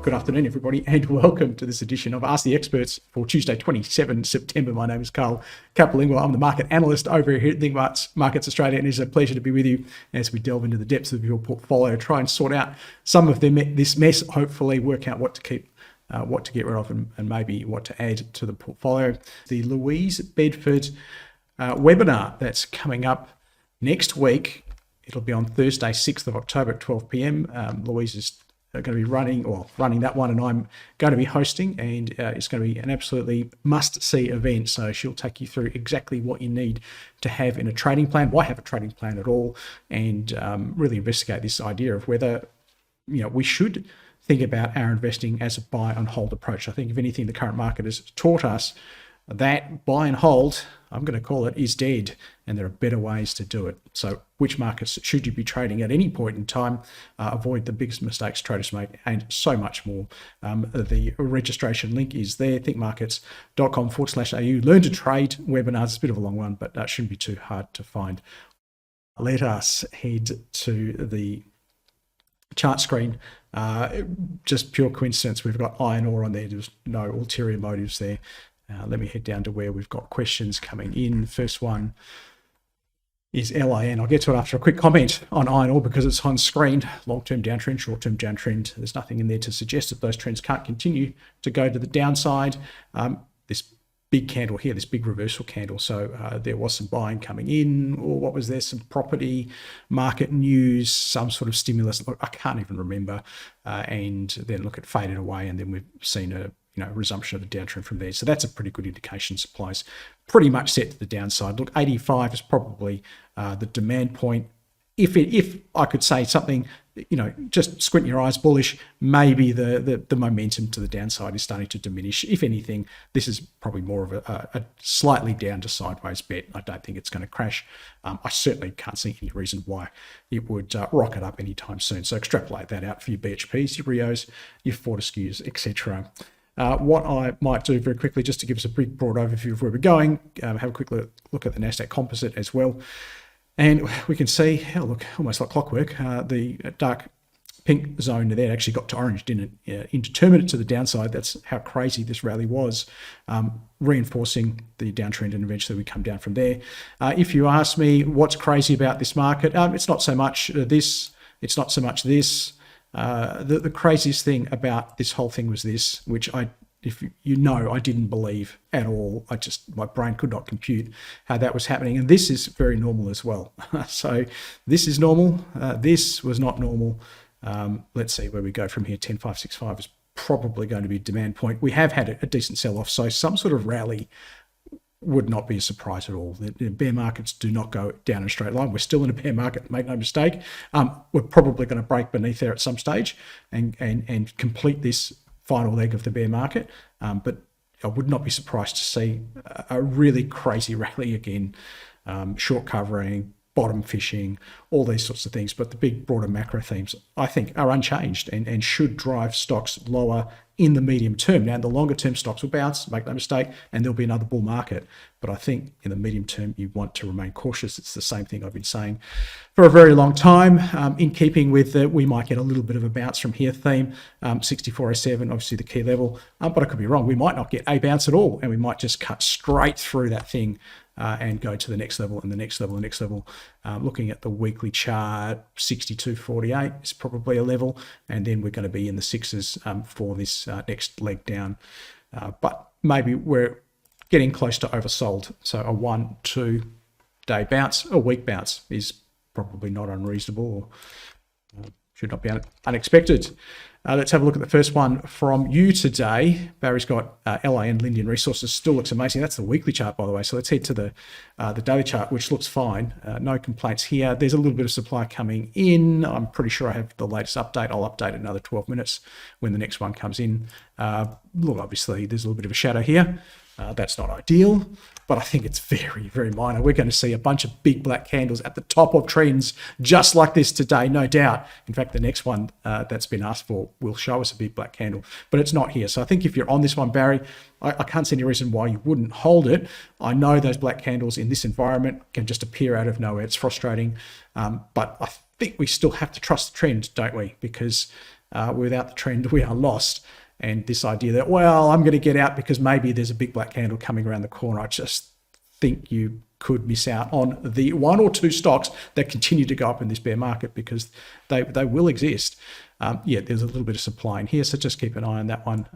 Good afternoon, everybody, and welcome to this edition of Ask the Experts for Tuesday, 27 September. My name is Capolingua. I'm the market analyst over here at Think Markets Australia, and it's a pleasure to be with you as we delve into the depths of your portfolio, try and sort out some of this mess, hopefully work out what to keep, what to get rid of, and maybe what to add to the portfolio. The Louise Bedford webinar that's coming up next week. It'll be on Thursday, 6th of October at 12 p.m. Louise is going to be running that one, and I'm going to be hosting, and it's going to be an absolutely must-see event. So she'll take you through exactly what you need to have in a trading plan, why have a trading plan at all, and really investigate this idea of whether we should think about our investing as a buy and hold approach. I think if anything, the current market has taught us that buy and hold, I'm going to call it, is dead, and there are better ways to do it. So which markets should you be trading at any point in time? Avoid the biggest mistakes traders make, and so much more. The registration link is there, thinkmarkets.com/au. Learn to trade webinars. It's a bit of a long one, but that shouldn't be too hard to find. Let us head to the chart screen. Just pure coincidence, we've got iron ore on there. There's no ulterior motives there. Let me head down to where we've got questions coming in. First one is LIN. I'll get to it after a quick comment on iron ore because it's on screen. Long-term downtrend, short-term downtrend. There's nothing in there to suggest that those trends can't continue to go to the downside. This big candle here, this big reversal candle. So there was some buying coming in, or what was there? Some property market news, some sort of stimulus. I can't even remember. And then look, it faded away, and then we've seen a resumption of the downtrend from there. So that's a pretty good indication. Supply's pretty much set to the downside. Look, 85 is probably the demand point. If I could say something, just squint your eyes bullish, maybe the momentum to the downside is starting to diminish. If anything, this is probably more of a slightly down to sideways bet. I don't think it's going to crash. I certainly can't see any reason why it would rocket up anytime soon. So extrapolate that out for your BHPs, your Rios, your Fortescues, etc. What I might do very quickly, just to give us a big broad overview of where we're going, have a quick look at the Nasdaq Composite as well. And we can see, look, almost like clockwork, the dark pink zone there actually got to orange, didn't it? Indeterminate to the downside. That's how crazy this rally was, reinforcing the downtrend, and eventually we come down from there. If you ask me what's crazy about this market, it's not so much this, it's not so much this. The craziest thing about this whole thing was this, which I didn't believe at all. My brain could not compute how that was happening. And this is very normal as well. So this is normal. This was not normal. Let's see where we go from here. 10,565 is probably going to be a demand point. We have had a decent sell-off, so some sort of rally would not be a surprise at all. The bear markets do not go down in a straight line. We're still in a bear market, make no mistake. We're probably going to break beneath there at some stage and complete this final leg of the bear market. But I would not be surprised to see a really crazy rally again, short covering, bottom fishing, all these sorts of things. But the big broader macro themes, I think, are unchanged and should drive stocks lower in the medium term. Now, in the longer term, stocks will bounce, make no mistake, and there'll be another bull market. But I think in the medium term, you want to remain cautious. It's the same thing I've been saying for a very long time, in keeping with the we might get a little bit of a bounce from here theme. 6407, obviously the key level, but I could be wrong. We might not get a bounce at all, and we might just cut straight through that thing and go to the next level and the next level and the next level. Looking at the weekly chart, 6248 is probably a level, and then we're going to be in the sixes for this next leg down. But maybe we're getting close to oversold. So a 1-2 day bounce, a week bounce is probably not unreasonable, or should not be unexpected. Let's have a look at the first one from you today. Barry's got LIN, Lindian Resources, still looks amazing. That's the weekly chart, by the way. So let's head to the daily chart, which looks fine. No complaints here. There's a little bit of supply coming in. I'm pretty sure I have the latest update. I'll update it another 12 minutes when the next one comes in. Look, obviously, there's a little bit of a shadow here. That's not ideal, but I think it's very, very minor. We're going to see a bunch of big black candles at the top of trends just like this today, no doubt. In fact, the next one that's been asked for will show us a big black candle, but it's not here. So I think if you're on this one, Barry, I can't see any reason why you wouldn't hold it. I know those black candles in this environment can just appear out of nowhere. It's frustrating, but I think we still have to trust the trend, don't we? Because without the trend, we are lost. And this idea that, well, I'm going to get out because maybe there's a big black candle coming around the corner, I just think you could miss out on the 1 or 2 stocks that continue to go up in this bear market, because they will exist. Yeah, there's a little bit of supply in here, so just keep an eye on that one.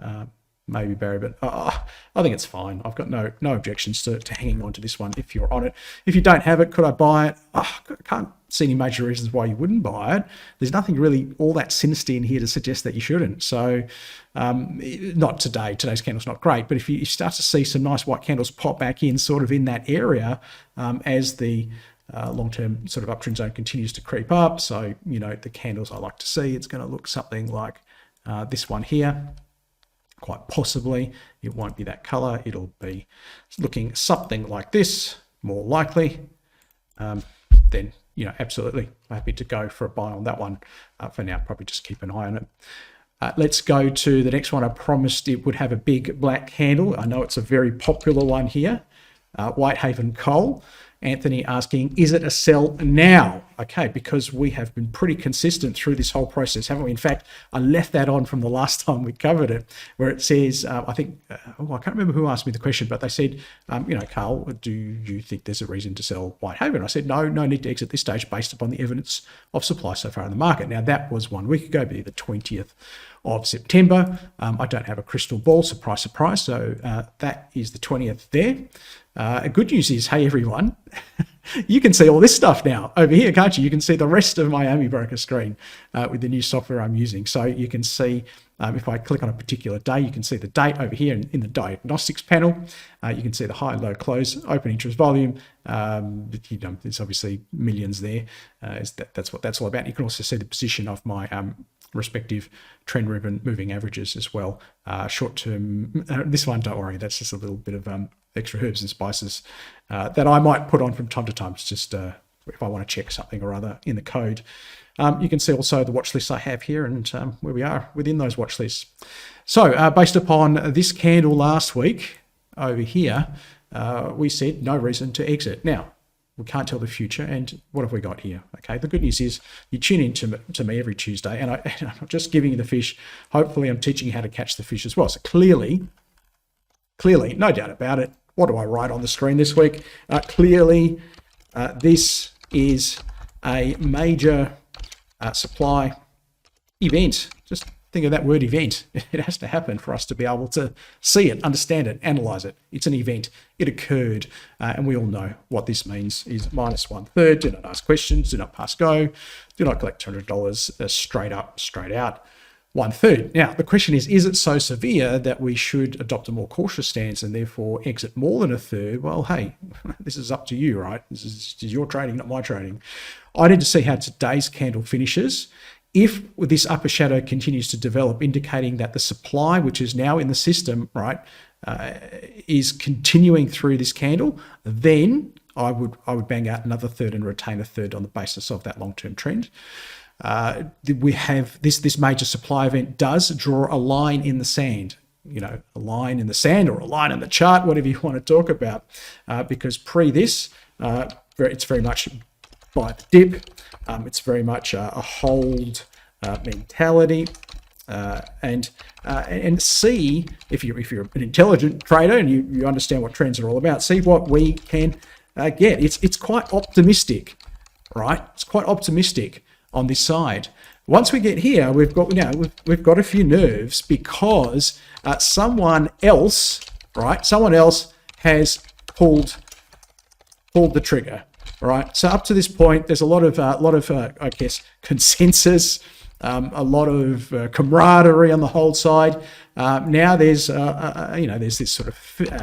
Maybe Barry, but I think it's fine. I've got no objections to hanging on to this one if you're on it. If you don't have it, could I buy it? I can't see any major reasons why you wouldn't buy it. There's nothing really all that sinister in here to suggest that you shouldn't. So not today. Today's candle's not great, but if you start to see some nice white candles pop back in sort of in that area as the long-term sort of uptrend zone continues to creep up. So, you know, the candles I like to see, it's going to look something like this one here. Quite possibly, it won't be that color. It'll be looking something like this, more likely. Then, you know, absolutely happy to go for a buy on that one. For now, probably just keep an eye on it. Let's go to the next one. I promised it would have a big black candle. I know it's a very popular one here. Whitehaven Coal. Anthony asking, is it a sell now? Okay, because we have been pretty consistent through this whole process, haven't we? In fact, I left that on from the last time we covered it, where it says, I think, I can't remember who asked me the question, but they said, you know, Carl, do you think there's a reason to sell Whitehaven? I said, no need to exit this stage based upon the evidence of supply so far in the market. Now, that was 1 week ago, the 20th of September. I don't have a crystal ball, surprise, surprise. So that is the 20th there. Good news is, hey, everyone, you can see all this stuff now over here, can't you? You can see the rest of my AMI broker screen with the new software I'm using. So you can see, if I click on a particular day, you can see the date over here in the diagnostics panel. You can see the high, low, close, open interest volume. You know, there's obviously millions there. That's what that's all about. You can also see the position of my respective trend ribbon moving averages as well. Short term, this one, don't worry, that's just a little bit of extra herbs and spices that I might put on from time to time. It's just if I want to check something or other in the code. You can see also the watch lists I have here and where we are within those watch lists. So based upon this candle last week over here, we said no reason to exit. Now, we can't tell the future, and what have we got here? Okay, the good news is you tune in to me every Tuesday, and I'm not just giving you the fish. Hopefully, I'm teaching you how to catch the fish as well. So clearly, no doubt about it. What do I write on the screen this week? Clearly, this is a major supply event. Just think of that word event. It has to happen for us to be able to see it, understand it, analyze it. It's an event. It occurred. And we all know what this means is minus 1/3. Do not ask questions. Do not pass go. Do not collect $200 straight up, straight out. 1/3. Now, the question is it so severe that we should adopt a more cautious stance and therefore exit more than 1/3? Well, hey, this is up to you, right? This is your trading, not my trading. I need to see how today's candle finishes. If this upper shadow continues to develop, indicating that the supply, which is now in the system, right, is continuing through this candle, then I would bang out another 1/3 and retain 1/3 on the basis of that long-term trend. We have this major supply event does draw a line in the sand, you know, a line in the sand or a line in the chart, whatever you want to talk about, because pre this, it's very much by the dip. It's very much a hold mentality, and see if you're an intelligent trader and you understand what trends are all about. See what we can get. It's quite optimistic, right? It's quite optimistic on this side. Once we get here, we've got a few nerves because someone else, right? Someone else has pulled the trigger. All right. So up to this point, there's a lot of I guess consensus, a lot of camaraderie on the whole side. Now there's there's this sort of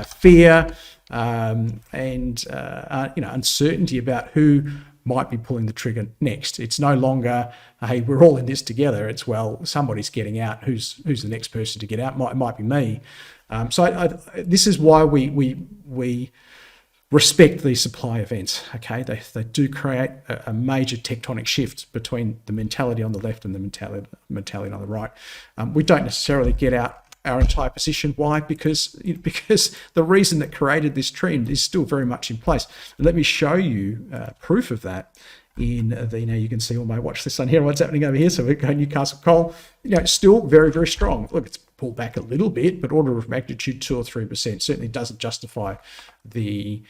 fear and uncertainty about who might be pulling the trigger next. It's no longer, hey, we're all in this together. It's, well, somebody's getting out. Who's the next person to get out? Might be me. So this is why we respect these supply events, okay? They do create a major tectonic shift between the mentality on the left and the mentality on the right. We don't necessarily get out our entire position. Why? Because the reason that created this trend is still very much in place. And let me show you proof of that in the, now you can see all my watch list on here, what's happening over here. So we've got Newcastle Coal, still very, very strong. Look, it's pulled back a little bit, but order of magnitude 2 or 3% certainly doesn't justify the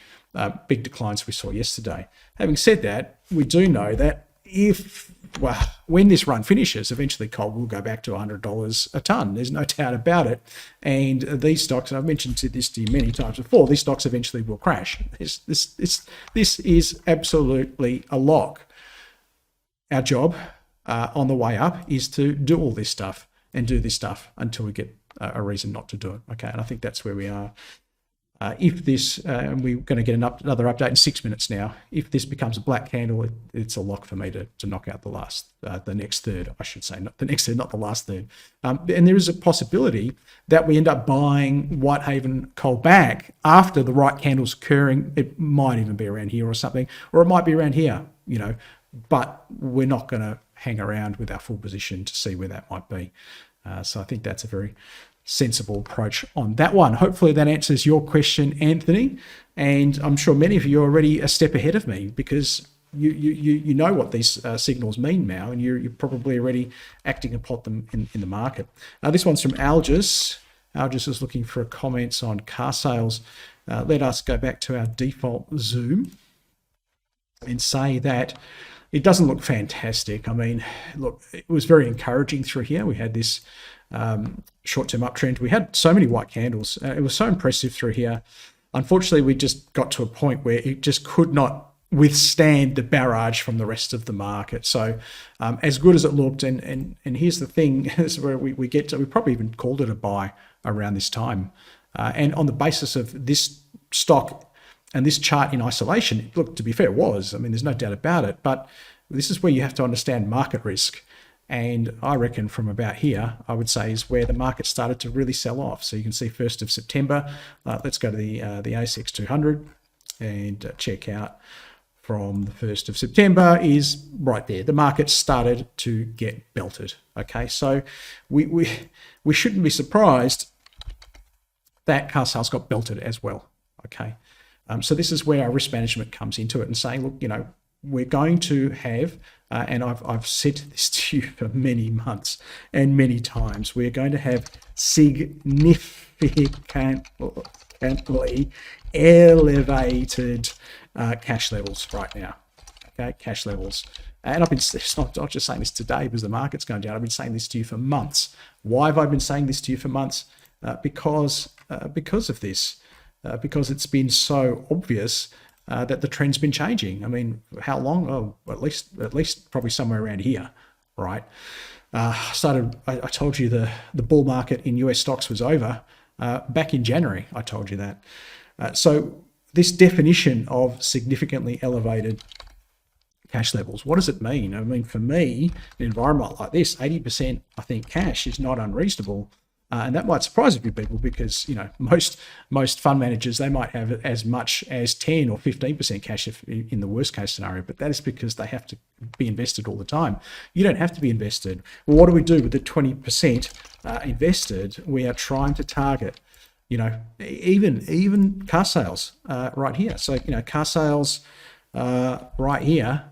big declines we saw yesterday. Having said that, we do know that when this run finishes, eventually coal will go back to $100 a tonne. There's no doubt about it. And these stocks, and I've mentioned this to you many times before, these stocks eventually will crash. This is absolutely a lock. Our job on the way up is to do all this stuff and do this stuff until we get a reason not to do it. Okay, and I think that's where we are. If this, and we're going to get another update in 6 minutes now, if this becomes a black candle, it's a lock for me to knock out the next third, I should say, not the next third, not the last third. And there is a possibility that we end up buying Whitehaven Coal back after the right candle's occurring. It might even be around here or something, or it might be around here, but we're not going to hang around with our full position to see where that might be. So I think that's a very sensible approach on that one. Hopefully that answers your question, Anthony. And I'm sure many of you are already a step ahead of me because you know what these signals mean now, and you're probably already acting upon them in the market. This one's from Algis. Algis is looking for comments on car sales. Let us go back to our default Zoom and say that it doesn't look fantastic. I mean, look, it was very encouraging through here. We had this short-term uptrend. We had so many white candles. It was so impressive through here. Unfortunately, we just got to a point where it just could not withstand the barrage from the rest of the market. So as good as it looked, and here's the thing, is where we get to, we probably even called it a buy around this time. And on the basis of this stock and this chart in isolation, look, to be fair, it was. I mean, there's no doubt about it. But this is where you have to understand market risk. And I reckon from about here, I would say, is where the market started to really sell off. So you can see 1st of September. Let's go to the ASX 200 and check out from the 1st of September is right there. The market started to get belted. Okay, so we shouldn't be surprised that Carsales got belted as well. Okay. So this is where our risk management comes into it and saying, look, we're going to have, and I've said this to you for many months and many times, we're going to have significantly elevated cash levels right now. Okay, cash levels. And I've been not just saying this today because the market's going down. I've been saying this to you for months. Why have I been saying this to you for months? Because of this. Because it's been so obvious that the trend's been changing. I mean, how long? Oh, at least probably somewhere around here, right? I told you the bull market in US stocks was over back in January. I told you that. So this definition of significantly elevated cash levels, what does it mean? I mean, for me, an environment like this, 80%, I think cash is not unreasonable. And that might surprise a few people because, most fund managers, they might have as much as 10 or 15% cash in the worst case scenario, but that is because they have to be invested all the time. You don't have to be invested. Well, what do we do with the 20% invested? We are trying to target, even car sales right here. So, car sales right here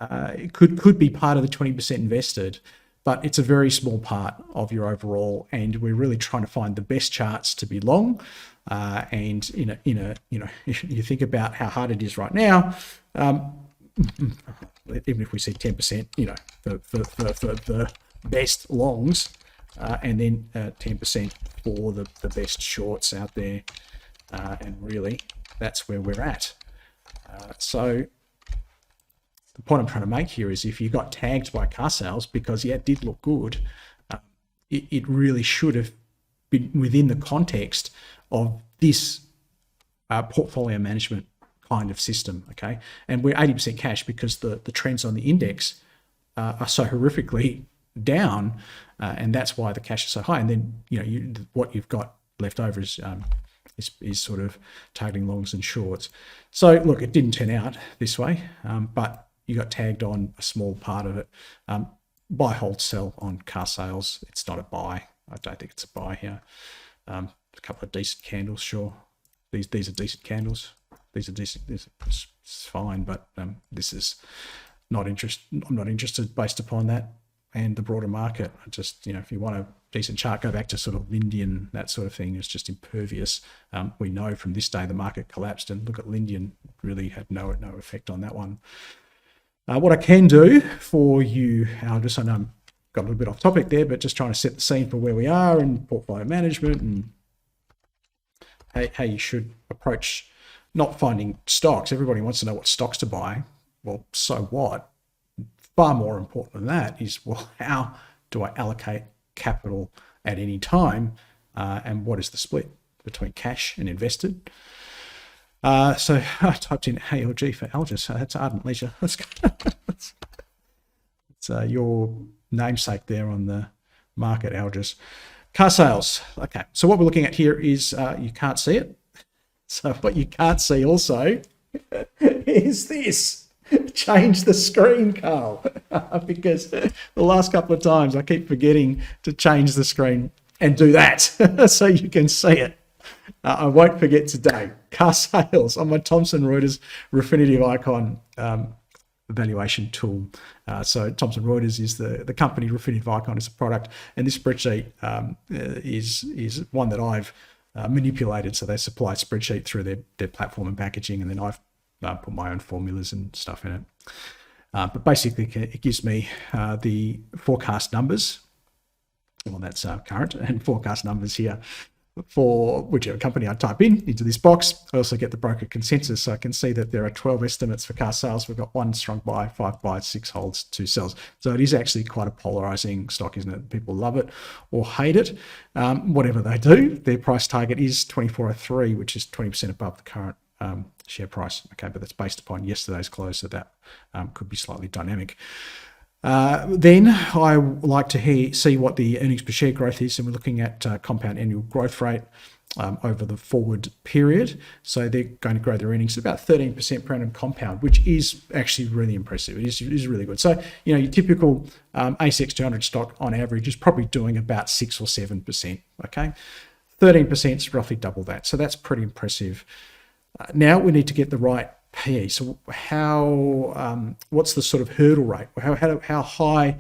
it could be part of the 20% invested. But it's a very small part of your overall, and we're really trying to find the best charts to be long. And you think about how hard it is right now. Even if we see 10%, for the best longs, and then 10% for the best shorts out there, and really that's where we're at. So. The point I'm trying to make here is if you got tagged by car sales because, it did look good, it really should have been within the context of this portfolio management kind of system, okay? And we're 80% cash because the trends on the index are so horrifically down, and that's why the cash is so high. And then, what you've got left over is sort of targeting longs and shorts. So, look, it didn't turn out this way, but you got tagged on a small part of it. Buy, hold, sell on car sales. It's not a buy. I don't think it's a buy here. A couple of decent candles, sure. These are decent candles. These are decent. It's fine, but this is I'm not interested based upon that and the broader market. I just, if you want a decent chart, go back to sort of Lindian, that sort of thing. It's just impervious. We know from this day the market collapsed, and look at Lindian, really had no effect on that one. What I can do for you, Aldous, I know I'm got a little bit off topic there, but just trying to set the scene for where we are in portfolio management and how you should approach not finding stocks. Everybody wants to know what stocks to buy. Well, so what? Far more important than that is, well, how do I allocate capital at any time, and what is the split between cash and invested? So I typed in ALG for Algis. So that's Ardent Leisure. Let's go. It's your namesake there on the market, Algis. Carsales. Okay, so what we're looking at here is you can't see it. So what you can't see also is this. Change the screen, Carl, because the last couple of times I keep forgetting to change the screen and do that so you can see it. I won't forget today. Carsales on my Thomson Reuters Refinitiv Icon valuation tool. So Thomson Reuters is the company. Refinitiv Icon is a product, and this spreadsheet is one that I've manipulated. So they supply a spreadsheet through their platform and packaging, and then I've put my own formulas and stuff in it. But basically, it gives me the forecast numbers. Well, that's current and forecast numbers here for whichever company I type into this box. I also get the broker consensus, so I can see that there are 12 estimates for Carsales. We've got 1 strong buy, 5 buys, 6 holds, 2 sells. So it is actually quite a polarizing stock, isn't it? People love it or hate it. Whatever they do, their price target is 24.03, which is 20% above the current share price. Okay, but that's based upon yesterday's close, so that could be slightly dynamic. Then I like to see what the earnings per share growth is, and we're looking at compound annual growth rate over the forward period. So they're going to grow their earnings at about 13% per annum compound, which is actually really impressive. It is really good. So, your typical ASX 200 stock on average is probably doing about 6 or 7%. Okay, 13% is roughly double that. So that's pretty impressive. Now we need to get the right PE. So what's the sort of hurdle rate? How high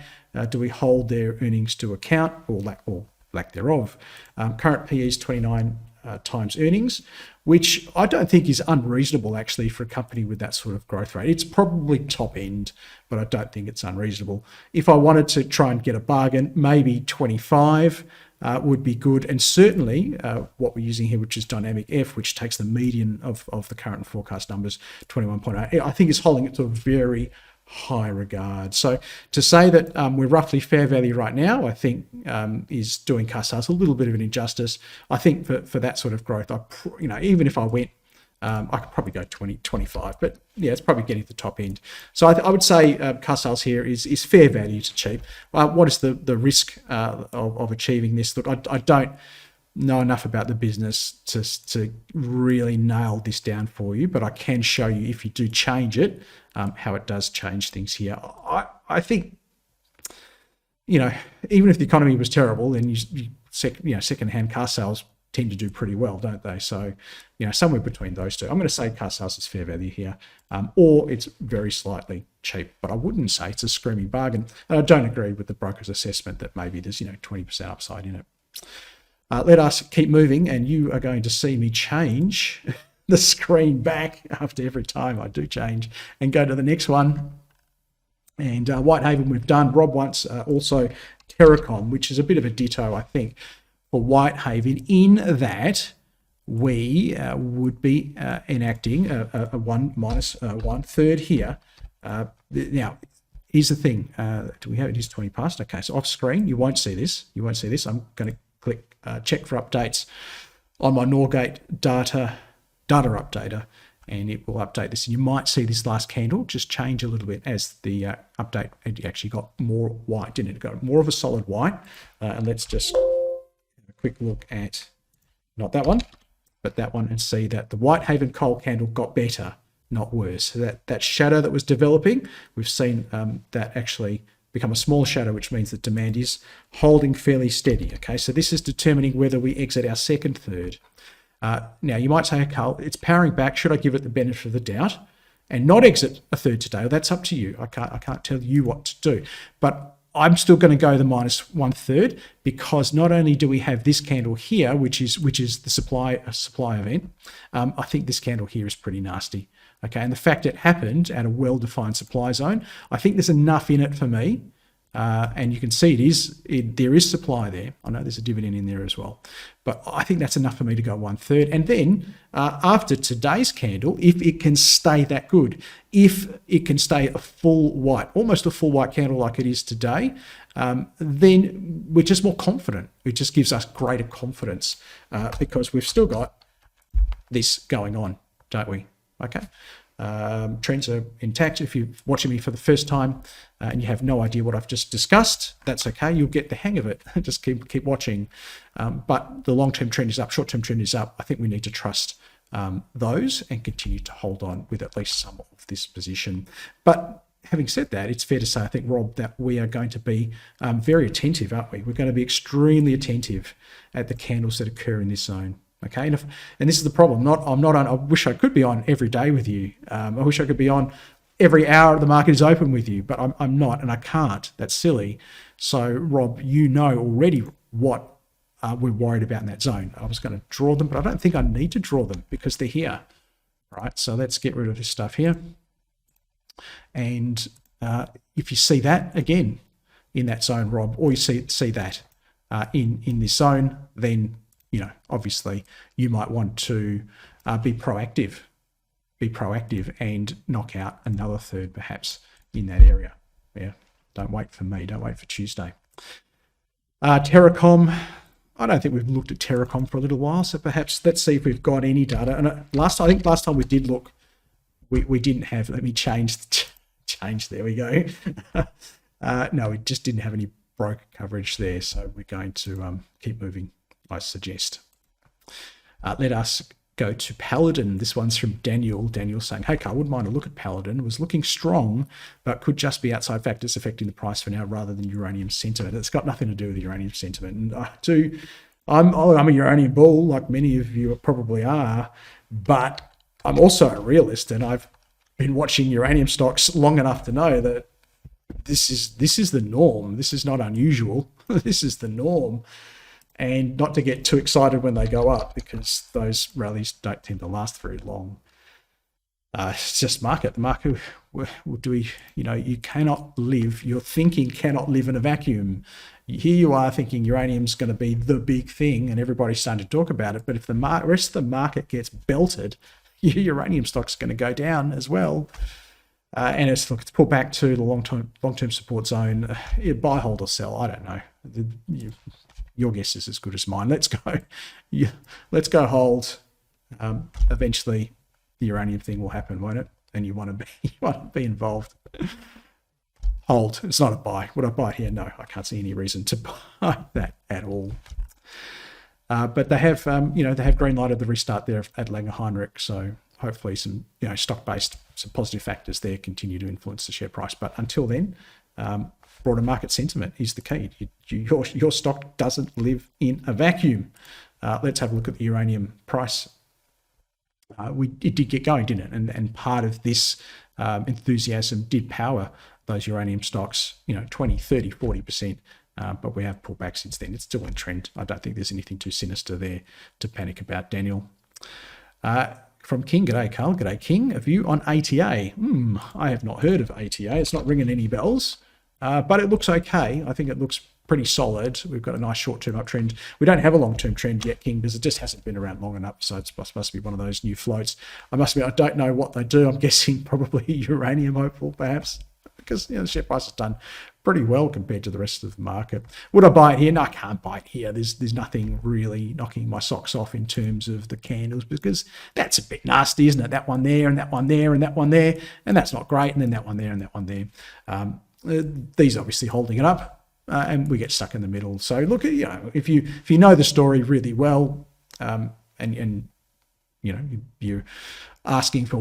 do we hold their earnings to account, or lack thereof? Current PE is 29 times earnings, which I don't think is unreasonable actually for a company with that sort of growth rate. It's probably top end, but I don't think it's unreasonable. If I wanted to try and get a bargain, maybe 25 would be good, and certainly what we're using here, which is Dynamic F, which takes the median of the current and forecast numbers, 21.8, I think is holding it to a very high regard. So to say that we're roughly fair value right now, I think is doing Carsales a little bit of an injustice. I think for that sort of growth, even if I went, I could probably go 20, 25, but yeah, it's probably getting to the top end. So I would say Carsales here is fair value to cheap. What is the risk of achieving this? Look, I don't know enough about the business to really nail this down for you, but I can show you, if you do change it, how it does change things here. I think, even if the economy was terrible, then second-hand car sales tend to do pretty well, don't they? So, somewhere between those two. I'm going to say Carsales is fair value here, or it's very slightly cheap, but I wouldn't say it's a screaming bargain. And I don't agree with the broker's assessment that maybe there's 20% upside in it. Let us keep moving, and you are going to see me change the screen back after every time I do change and go to the next one. And Whitehaven we've done. Rob wants also Terracom, which is a bit of a ditto, I think, for Whitehaven, in that we would be enacting a 1 minus 1/3 here. Now, here's the thing. Do we have it? It is 20 past. Okay, so off screen, you won't see this. I'm going to click check for updates on my Norgate data updater, and it will update this. And you might see this last candle just change a little bit as the update actually got more white, didn't it? It got more of a solid white. And let's just quick look at not that one, but that one, and see that the Whitehaven coal candle got better, not worse. So that shadow that was developing, we've seen that actually become a small shadow, which means that demand is holding fairly steady. Okay, so this is determining whether we exit our second third. Now you might say, Carl, it's powering back. Should I give it the benefit of the doubt? and not exit a third today, that's up to you. I can't tell you what to do, but I'm still going to go the minus 1/3 because not only do we have this candle here, which is the supply event, I think this candle here is pretty nasty. Okay, and the fact it happened at a well-defined supply zone, I think there's enough in it for me. And you can see there is supply there. I know there's a dividend in there as well, but I think that's enough for me to go 1/3. And then after today's candle, if it can stay that good, if it can stay a full white, almost a full white candle like it is today, then we're just more confident. It just gives us greater confidence because we've still got this going on, don't we? Okay. Trends are intact. If you're watching me for the first time and you have no idea what I've just discussed, that's okay. You'll get the hang of it. Just keep watching. But the long-term trend is up, short-term trend is up. I think we need to trust those and continue to hold on with at least some of this position. But having said that, it's fair to say, I think, Rob, that we are going to be very attentive, aren't we? We're going to be extremely attentive at the candles that occur in this zone. Okay, and this is the problem. I wish I could be on every day with you. I wish I could be on every hour the market is open with you, but I'm not, and I can't. That's silly. So, Rob, you know already what we're worried about in that zone. I was going to draw them, but I don't think I need to draw them because they're here. Right. So let's get rid of this stuff here. And if you see that again in that zone, Rob, or you see that in this zone, then obviously you might want to be proactive and knock out another third perhaps in that area. Yeah, don't wait for me, don't wait for Tuesday. Terracom, I don't think we've looked at Terracom for a little while, so perhaps let's see if we've got any data. And I think last time we did look, we didn't have, let me change, there we go. No, we just didn't have any broker coverage there, so we're going to keep moving, I suggest. Let us go to Paladin. This one's from Daniel. Daniel saying, hey, Carl, wouldn't mind a look at Paladin. It was looking strong, but could just be outside factors affecting the price for now rather than uranium sentiment. It's got nothing to do with uranium sentiment. And I'm a uranium bull, like many of you probably are, but I'm also a realist, and I've been watching uranium stocks long enough to know that this is the norm. This is not unusual. This is the norm. And not to get too excited when they go up, because those rallies don't tend to last very long. It's just market. The market, you cannot live, your thinking cannot live in a vacuum. Here you are thinking uranium's going to be the big thing and everybody's starting to talk about it. But if the rest of the market gets belted, your uranium stock's going to go down as well. And it's pulled back to the long-term support zone. Buy, hold, or sell. I don't know. Your guess is as good as mine. Let's go hold. Eventually, the uranium thing will happen, won't it? And you want to be involved. Hold. It's not a buy. Would I buy it here? No, I can't see any reason to buy that at all. But they have, they have green lighted the restart there at Langer Heinrich. So hopefully, some stock-based, some positive factors there continue to influence the share price. But until then, broader market sentiment is the key. Your stock doesn't live in a vacuum. Let's have a look at the uranium price. It did get going, didn't it? And part of this enthusiasm did power those uranium stocks, 20, 30, 40%. But we have pulled back since then. It's still in trend. I don't think there's anything too sinister there to panic about, Daniel. From King, g'day Carl, g'day King. A view on ATA. I have not heard of ATA. It's not ringing any bells. But it looks okay. I think it looks pretty solid. We've got a nice short-term uptrend. We don't have a long-term trend yet, King, because it just hasn't been around long enough. So it's supposed to be one of those new floats. I must admit, I don't know what they do. I'm guessing probably uranium hopeful, perhaps, because the share price has done pretty well compared to the rest of the market. Would I buy it here? No, I can't buy it here. There's nothing really knocking my socks off in terms of the candles, because that's a bit nasty, isn't it? That one there, and that one there, and that one there, and that's not great. And then that one there, and that one there. These obviously holding it up, and we get stuck in the middle. So look, if you know the story really well, and you're asking for,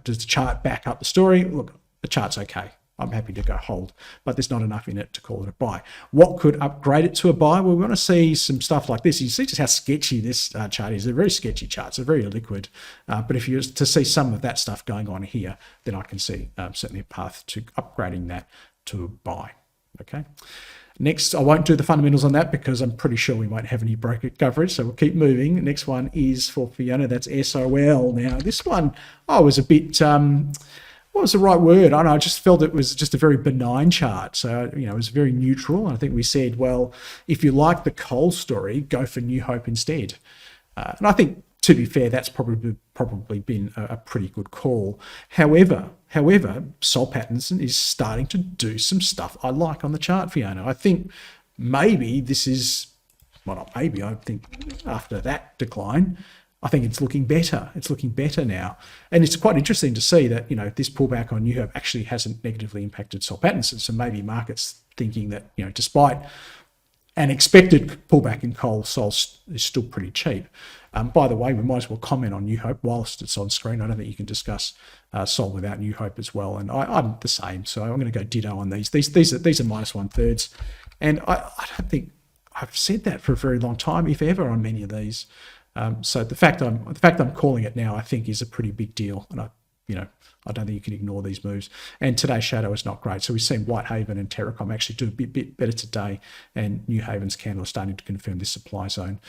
does the chart back up the story? Look, the chart's okay. I'm happy to go hold, but there's not enough in it to call it a buy. What could upgrade it to a buy? Well, we want to see some stuff like this. You see just how sketchy this chart is. They're very sketchy charts. They're very liquid. But if you were to see some of that stuff going on here, then I can see certainly a path to upgrading that to a buy. Okay. Next, I won't do the fundamentals on that because I'm pretty sure we won't have any broker coverage, so we'll keep moving. Next one is for Fiona, that's SOL. Now, this one, I was a bit, what was the right word? I don't know, I just felt it was just a very benign chart. So, it was very neutral. And I think we said, well, if you like the coal story, go for New Hope instead. And I think, to be fair, that's probably been a pretty good call. However, Sol Pattinson is starting to do some stuff I like on the chart, Fiona. I think maybe this is, well, not maybe, I think after that decline, I think it's looking better. It's looking better now. And it's quite interesting to see that, this pullback on New Hope actually hasn't negatively impacted Sol Pattinson. So maybe markets thinking that, despite an expected pullback in coal, Sol is still pretty cheap. By the way, we might as well comment on New Hope whilst it's on screen. I don't think you can discuss Sol without New Hope as well. And I'm the same, so I'm going to go ditto on these. These are minus 1/3. And I don't think I've said that for a very long time, if ever, on many of these. So the fact I'm calling it now, I think, is a pretty big deal. And I don't think you can ignore these moves. And today's shadow is not great. So we've seen Whitehaven and Terracom actually do a bit better today, and New Haven's candle is starting to confirm this supply zone.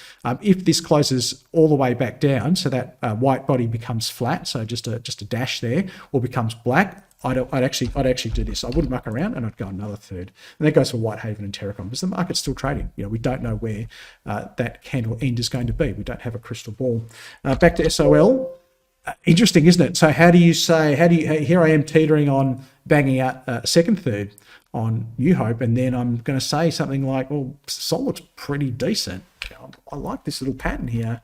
If this closes all the way back down, so that white body becomes flat, so just a dash there, or becomes black, I'd actually do this. I wouldn't muck around, and I'd go another third. And that goes for Whitehaven and Terracom because the market's still trading. We don't know where that candle end is going to be. We don't have a crystal ball. Back to SOL. Interesting, isn't it? So here I am teetering on banging out a second third on New Hope, and then I'm going to say something like, well, Sol looks pretty decent. I like this little pattern here.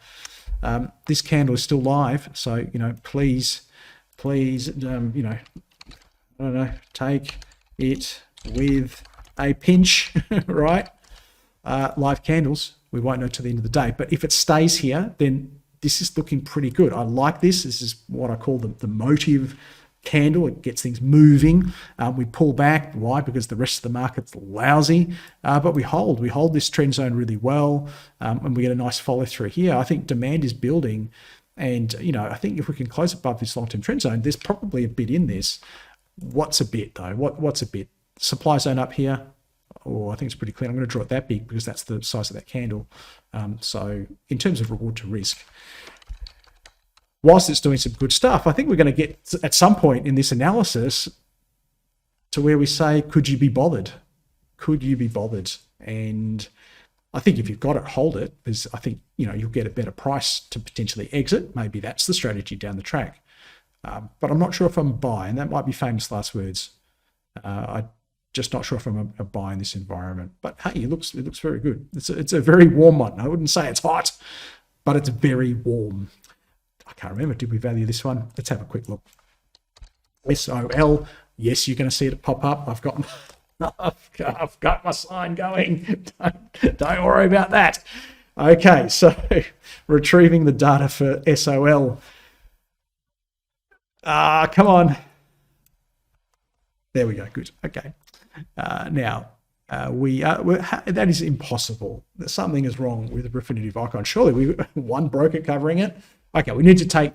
This candle is still live, so, please, I don't know, take it with a pinch, right? Live candles, we won't know till the end of the day. But if it stays here, then this is looking pretty good. I like this. This is what I call the motive candle. It gets things moving. We pull back. Why? Because the rest of the market's lousy. But we hold. We hold this trend zone really well, and we get a nice follow through here. I think demand is building. And, I think if we can close above this long-term trend zone, there's probably a bit in this. What's a bit, though? What's a bit? Supply zone up here. I think it's pretty clear. I'm going to draw it that big because that's the size of that candle. So in terms of reward to risk, whilst it's doing some good stuff, I think we're going to get at some point in this analysis to where we say, could you be bothered? Could you be bothered? And I think if you've got it, hold it, because I think, you'll get a better price to potentially exit. Maybe that's the strategy down the track. But I'm not sure if I'm a buy, and that might be famous last words. I'm just not sure if I'm a buy in this environment. But hey, it looks very good. It's a very warm one. I wouldn't say it's hot, but it's very warm. I can't remember. Did we value this one? Let's have a quick look. SOL. Yes, you're going to see it pop up. I've got my sign going. Don't worry about that. Okay, so retrieving the data for SOL. Come on. There we go. Good. Okay. Now, that is impossible. Something is wrong with the Refinitiv icon. Surely we one broker covering it. Okay, we need to take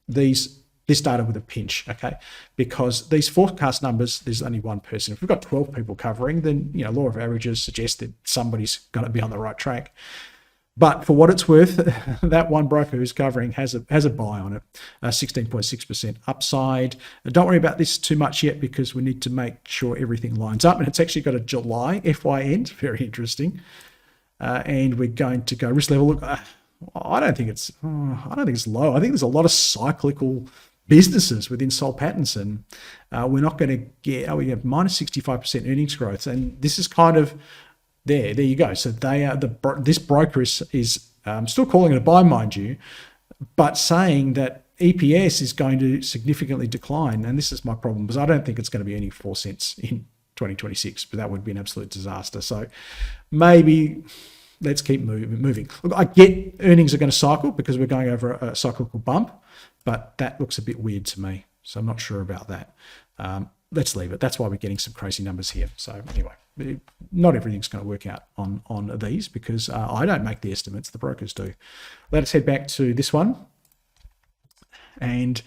this data with a pinch, okay? Because these forecast numbers, there's only one person. If we've got 12 people covering, then, law of averages suggests that somebody's going to be on the right track. But for what it's worth, that one broker who's covering has a buy on it, 16.6% upside. Don't worry about this too much yet because we need to make sure everything lines up. And it's actually got a July FY end, very interesting. And we're going to go risk level. Look, I don't think it's low. I think there's a lot of cyclical businesses within Sol Pattinson. We're not going to get. We have minus 65% earnings growth, and this is kind of. There you go. So they are this broker is still calling it a buy, mind you, but saying that EPS is going to significantly decline. And this is my problem because I don't think it's going to be any 4 cents in 2026, but that would be an absolute disaster. So maybe let's keep moving. Look, I get earnings are going to cycle because we're going over a cyclical bump, but that looks a bit weird to me. So I'm not sure about that. let's leave it. That's why we're getting some crazy numbers here. So anyway, not everything's going to work out on these because I don't make the estimates, the brokers do. Let's head back to this one and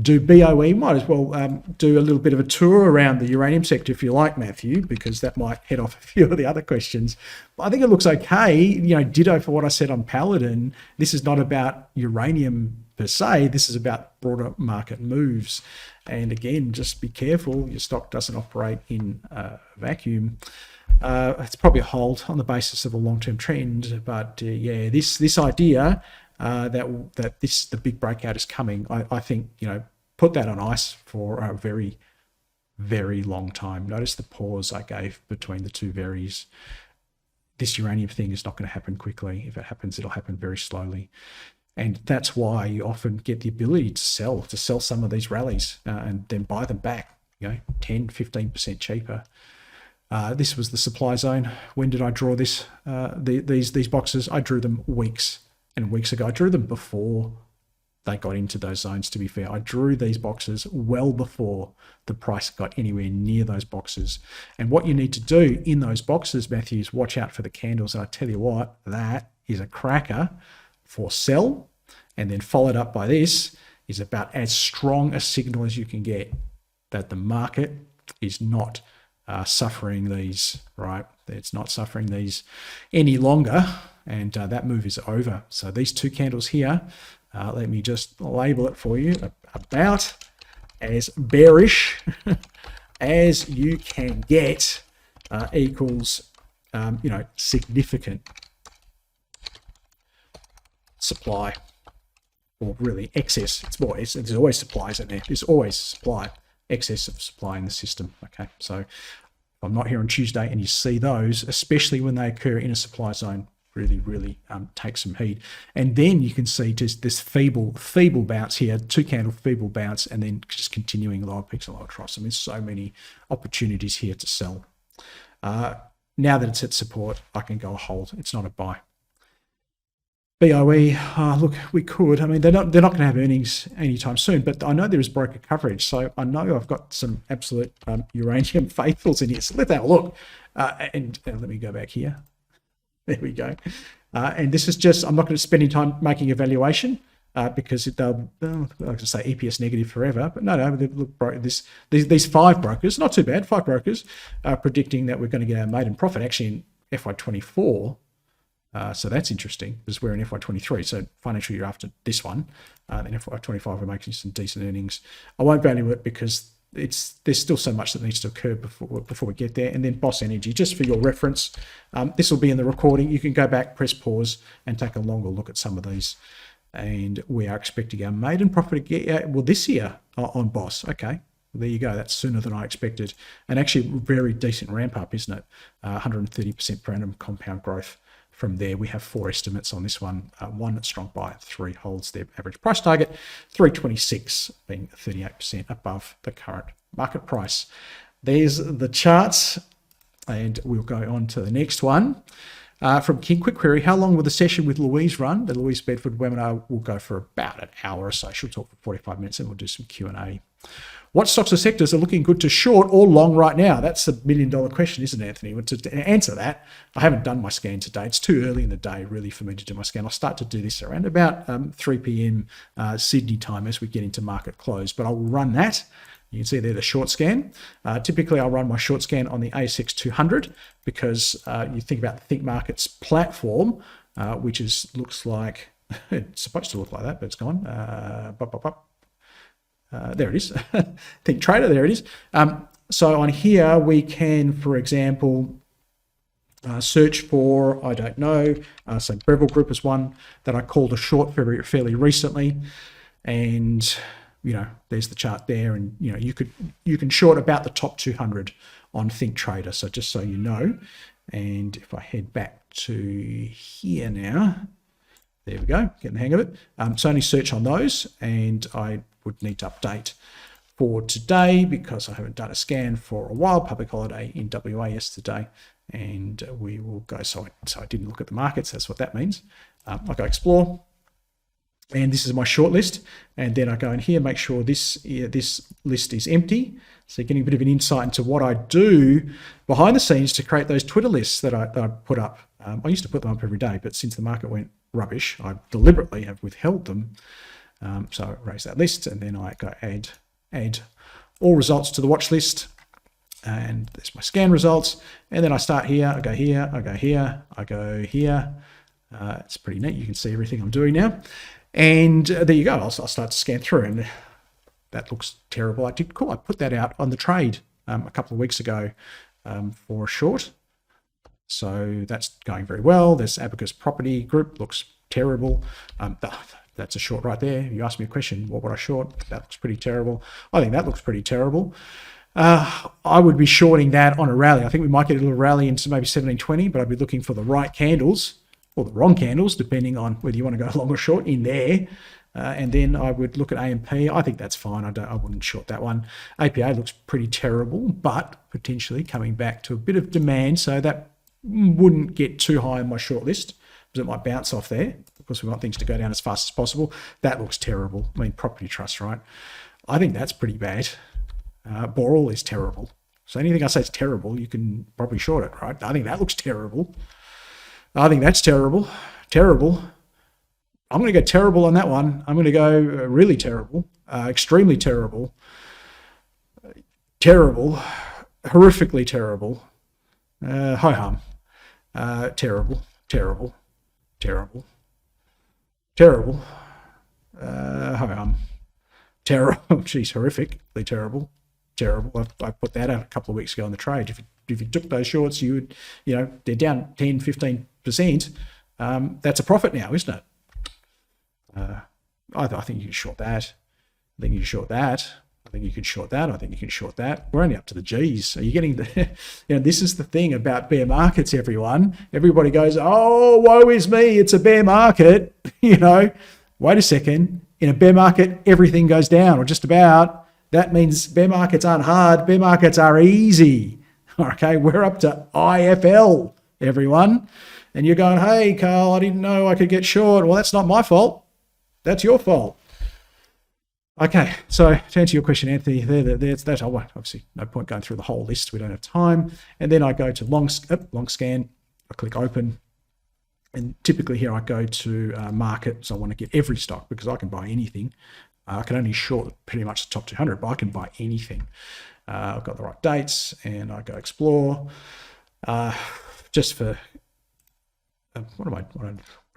do BOE. Might as well do a little bit of a tour around the uranium sector if you like, Matthew, because that might head off a few of the other questions. I think it looks okay. You know, ditto for what I said on Paladin. This is not about uranium per se. This is about broader market moves. And again, just be careful. Your stock doesn't operate in a vacuum. It's probably a hold on the basis of a long-term trend. But yeah, this idea that the big breakout is coming, I think, you know, put that on ice for a very, very long time. Notice the pause I gave between the two varies. This uranium thing is not going to happen quickly. If it happens, it'll happen very slowly. And that's why you often get the ability to sell some of these rallies and then buy them back, you know, 10, 15% cheaper. This was the supply zone. When did I draw this? These boxes, I drew them weeks and weeks ago. I drew them before they got into those zones, to be fair. I drew these boxes well before the price got anywhere near those boxes. And what you need to do in those boxes, Matthew, is watch out for the candles. And I tell you what, that is a cracker for sell. And then followed up by this is about as strong a signal as you can get that the market is not suffering these, right? It's not suffering these any longer. And that move is over. So these two candles here, let me just label it for you, about as bearish as you can get, equals, you know, significant supply, or really excess. There's always supply, isn't there? There's always supply, excess of supply in the system. Okay, so if I'm not here on Tuesday and you see those, especially when they occur in a supply zone, really take some heed. And then you can see just this feeble bounce here, two candle feeble bounce, and then just continuing lower peaks and lower troughs. I mean, so many opportunities here to sell. Now that it's at support, I can go hold. It's not a buy. BOE, look, we could. I mean, they're not going to have earnings anytime soon, but I know there is broker coverage, so I know I've got some absolute uranium faithfuls in here. So let's have a look. And let me go back here. There we go. And this is just, I'm not going to spend any time making evaluation because they'll, like I say, EPS negative forever. But no, look, these five brokers, not too bad, five brokers are predicting that we're going to get our maiden profit actually in FY24. So that's interesting because we're in FY23, so financial year after this one. In FY25, we're making some decent earnings. I won't value it because there's still so much that needs to occur before we get there. And then Boss Energy, just for your reference, this will be in the recording. You can go back, press pause, and take a longer look at some of these. And we are expecting our maiden profit again, well, this year on Boss. Okay, there you go. That's sooner than I expected, and actually a very decent ramp up, isn't it? 130% per annum compound growth. From there, we have four estimates on this one. One that's strong buy, three holds their average price target, 326 being 38% above the current market price. There's the charts, and we'll go on to the next one. From King, quick query, how long will the session with Louise run? The Louise Bedford webinar will go for about an hour or so. She'll talk for 45 minutes and we'll do some Q&A. What stocks or sectors are looking good to short or long right now? That's a $1 million question, isn't it, Anthony? To answer that, I haven't done my scan today. It's too early in the day, really, for me to do my scan. I'll start to do this around about 3 p.m. Sydney time as we get into market close. But I will run that. You can see there the short scan. Typically, I'll run my short scan on the ASX 200 because you think about the Think Markets platform, which looks like, it's supposed to look like that, but it's gone. There it is. Think Trader, there it is. So on here, we can, for example, search for, I don't know, so Breville Group is one that I called a short fairly recently. And, you know, there's the chart there. And, you know, you can short about the top 200 on Think Trader. So just so you know, and if I head back to here now, there we go, getting the hang of it. So only search on those, and I would need to update for today because I haven't done a scan for a while. Public holiday in WA yesterday, and we will go. So I didn't look at the markets. That's what that means. I'll go explore, And this is my shortlist. And then I go in here, make sure this list is empty. So you're getting a bit of an insight into what I do behind the scenes to create those Twitter lists that I put up. I used to put them up every day, but since the market went rubbish, I deliberately have withheld them. So I erase that list, and then I go add all results to the watch list. And there's my scan results. And then I start here, I go here, I go here, I go here. It's pretty neat. You can see everything I'm doing now. And there you go. I'll start to scan through, and that looks terrible. I put that out on the trade a couple of weeks ago for a short. So that's going very well. There's Abacus Property Group, looks terrible. That's a short right there. You asked me a question, what would I short? That looks pretty terrible. I think that looks pretty terrible. I would be shorting that on a rally. I think we might get a little rally into maybe 1720, but I'd be looking for the right candles or the wrong candles, depending on whether you want to go long or short in there. And then I would look at AMP. I think that's fine. I wouldn't short that one. APA looks pretty terrible, but potentially coming back to a bit of demand. So that wouldn't get too high on my short list because it might bounce off there because we want things to go down as fast as possible. That looks terrible. I mean, property trust, right? I think that's pretty bad. Boral is terrible. So anything I say is terrible, you can probably short it, right? I think that looks terrible. I think that's terrible. Terrible. I'm going to go terrible on that one. I'm going to go really terrible, extremely terrible, terrible, horrifically terrible, ho-hum, terrible, terrible, terrible, terrible, ho-hum, terrible, geez, horrifically terrible, terrible. I put that out a couple of weeks ago on the trade. If you took those shorts, you would, they're down 10, 15%. That's a profit now, isn't it? I think you can short that. I think you can short that. I think you can short that. I think you can short that. We're only up to the G's. Are you getting the, this is the thing about bear markets, everyone. Everybody goes, oh, woe is me. It's a bear market. Wait a second. In a bear market, everything goes down, or just about. That means bear markets aren't hard. Bear markets are easy. Okay, we're up to IFL, everyone. And you're going, hey, Carl, I didn't know I could get short. Well, that's not my fault. That's your fault. Okay, so to answer your question, Anthony, there's that. Obviously, no point going through the whole list. We don't have time. And then I go to long scan. I click open. And typically here I go to market. So I want to get every stock because I can buy anything. I can only short pretty much the top 200, but I can buy anything. I've got the right dates, and I go explore. Just for what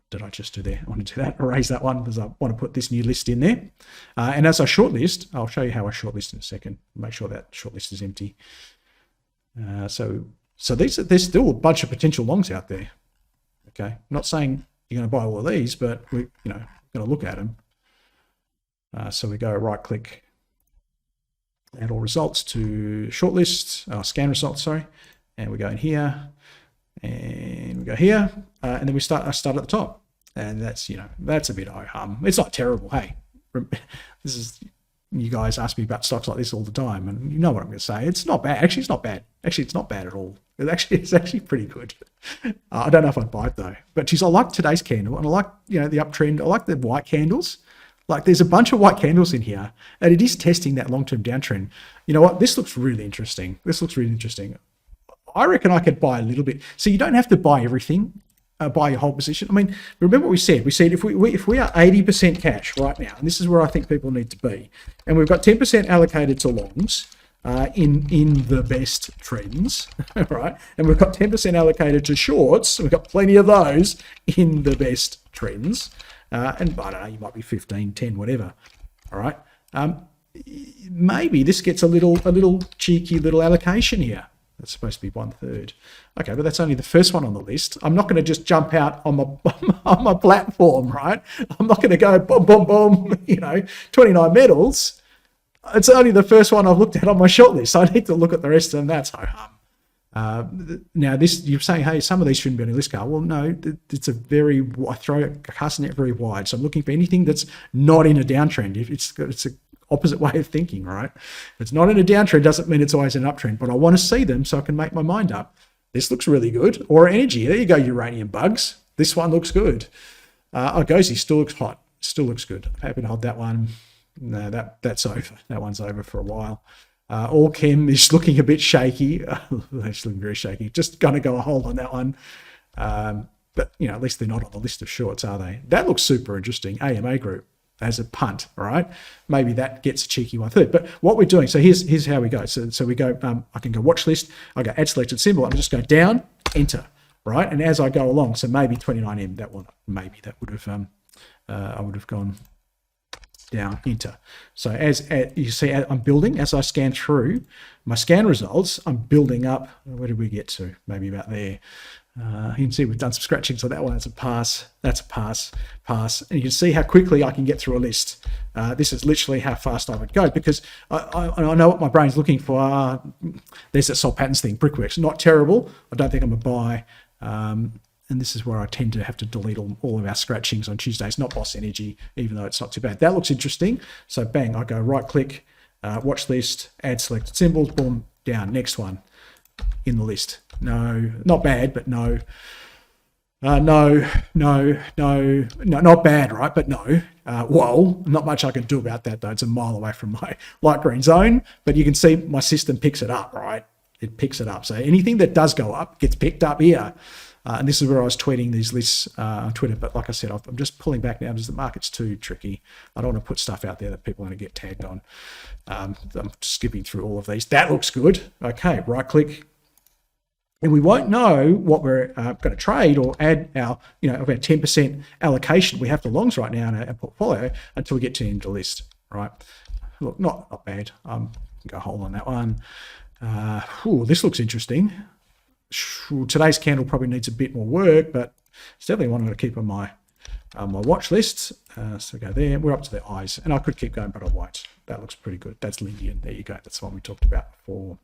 did I just do there? I want to do that, erase that one because I want to put this new list in there. And as I shortlist, I'll show you how I shortlist in a second. Make sure that shortlist is empty. So there's still a bunch of potential longs out there. Okay, I'm not saying you're going to buy all of these, but we're going to look at them. So we go right click, add all results to shortlist, scan results, sorry, and we go in here, and we go here, and then I start at the top, and that's that's a bit it's not terrible. Hey, this is, you guys ask me about stocks like this all the time, and you know what I'm going to say. It's not bad. Actually, it's not bad. Actually, it's not bad at all. It's actually pretty good. I don't know if I'd buy it though. But geez, I like today's candle, and I like the uptrend. I like the white candles. Like there's a bunch of white candles in here, and it is testing that long-term downtrend. You know what? This looks really interesting. I reckon I could buy a little bit. So you don't have to buy everything, buy your whole position. I mean, remember what we said? We said if we are 80% cash right now, and this is where I think people need to be, and we've got 10% allocated to longs in the best trends, right? And we've got 10% allocated to shorts. We've got plenty of those in the best trends. And I don't know, you might be 15, 10, whatever. All right. Maybe this gets a little cheeky little allocation here. That's supposed to be 1/3. Okay, but that's only the first one on the list. I'm not going to just jump out on my platform, right? I'm not going to go boom, boom, boom, 29 metals. It's only the first one I've looked at on my short list. So I need to look at the rest of them. That's ho-hum. Now this, you're saying, hey, some of these shouldn't be on your list, Carl. Well, no, it's I cast the net very wide. So I'm looking for anything that's not in a downtrend. If it's an opposite way of thinking, right? If it's not in a downtrend, doesn't mean it's always an uptrend, but I want to see them so I can make my mind up. This looks really good. Or energy. There you go, uranium bugs. This one looks good. Gozi still looks hot. Still looks good. I'm happy to hold that one. No, that's over. That one's over for a while. Allchem is looking a bit shaky. It's looking very shaky. Just going to go a hold on that one. But, at least they're not on the list of shorts, are they? That looks super interesting. AMA Group as a punt, all right? Maybe that gets a cheeky 1/3. But what we're doing, so here's how we go. So we go, I can go watch list. I go add selected symbol. I'm just go down, enter, right? And as I go along, so maybe 29M, that would have, I would have gone down, enter. So as you see, I'm building, as I scan through my scan results, I'm building up. Where did we get to? Maybe about there. You can see we've done some scratching, so that one is a pass, that's a pass, and you can see how quickly I can get through a list. This is literally how fast I would go, because I know what my brain's looking for. There's that Sol Pattinson thing, Brickworks, not terrible. I don't think I'm a buy. And this is where I tend to have to delete all of our scratchings on Tuesdays, not Boss Energy, even though it's not too bad. That looks interesting. So bang, I go right click, watch list, add selected symbols, boom, down, next one in the list. No, not bad, but no. No, not bad, right? But no. Whoa, not much I can do about that though. It's a mile away from my light green zone, but you can see my system picks it up, right? It picks it up. So anything that does go up gets picked up here. And this is where I was tweeting these lists on Twitter. But like I said, I'm just pulling back now because the market's too tricky. I don't want to put stuff out there that people are going to get tagged on. I'm skipping through all of these. That looks good. Okay, right click. And we won't know what we're going to trade or add our, about 10% allocation we have to longs right now in our portfolio until we get to the end of the list, right? Look, not bad. Go hold on that one. This looks interesting. Today's candle probably needs a bit more work, but it's definitely one I'm going to keep on my watch list. So go there. We're up to the eyes, and I could keep going, but I won't. That looks pretty good. That's Lindian. There you go. That's the one we talked about before.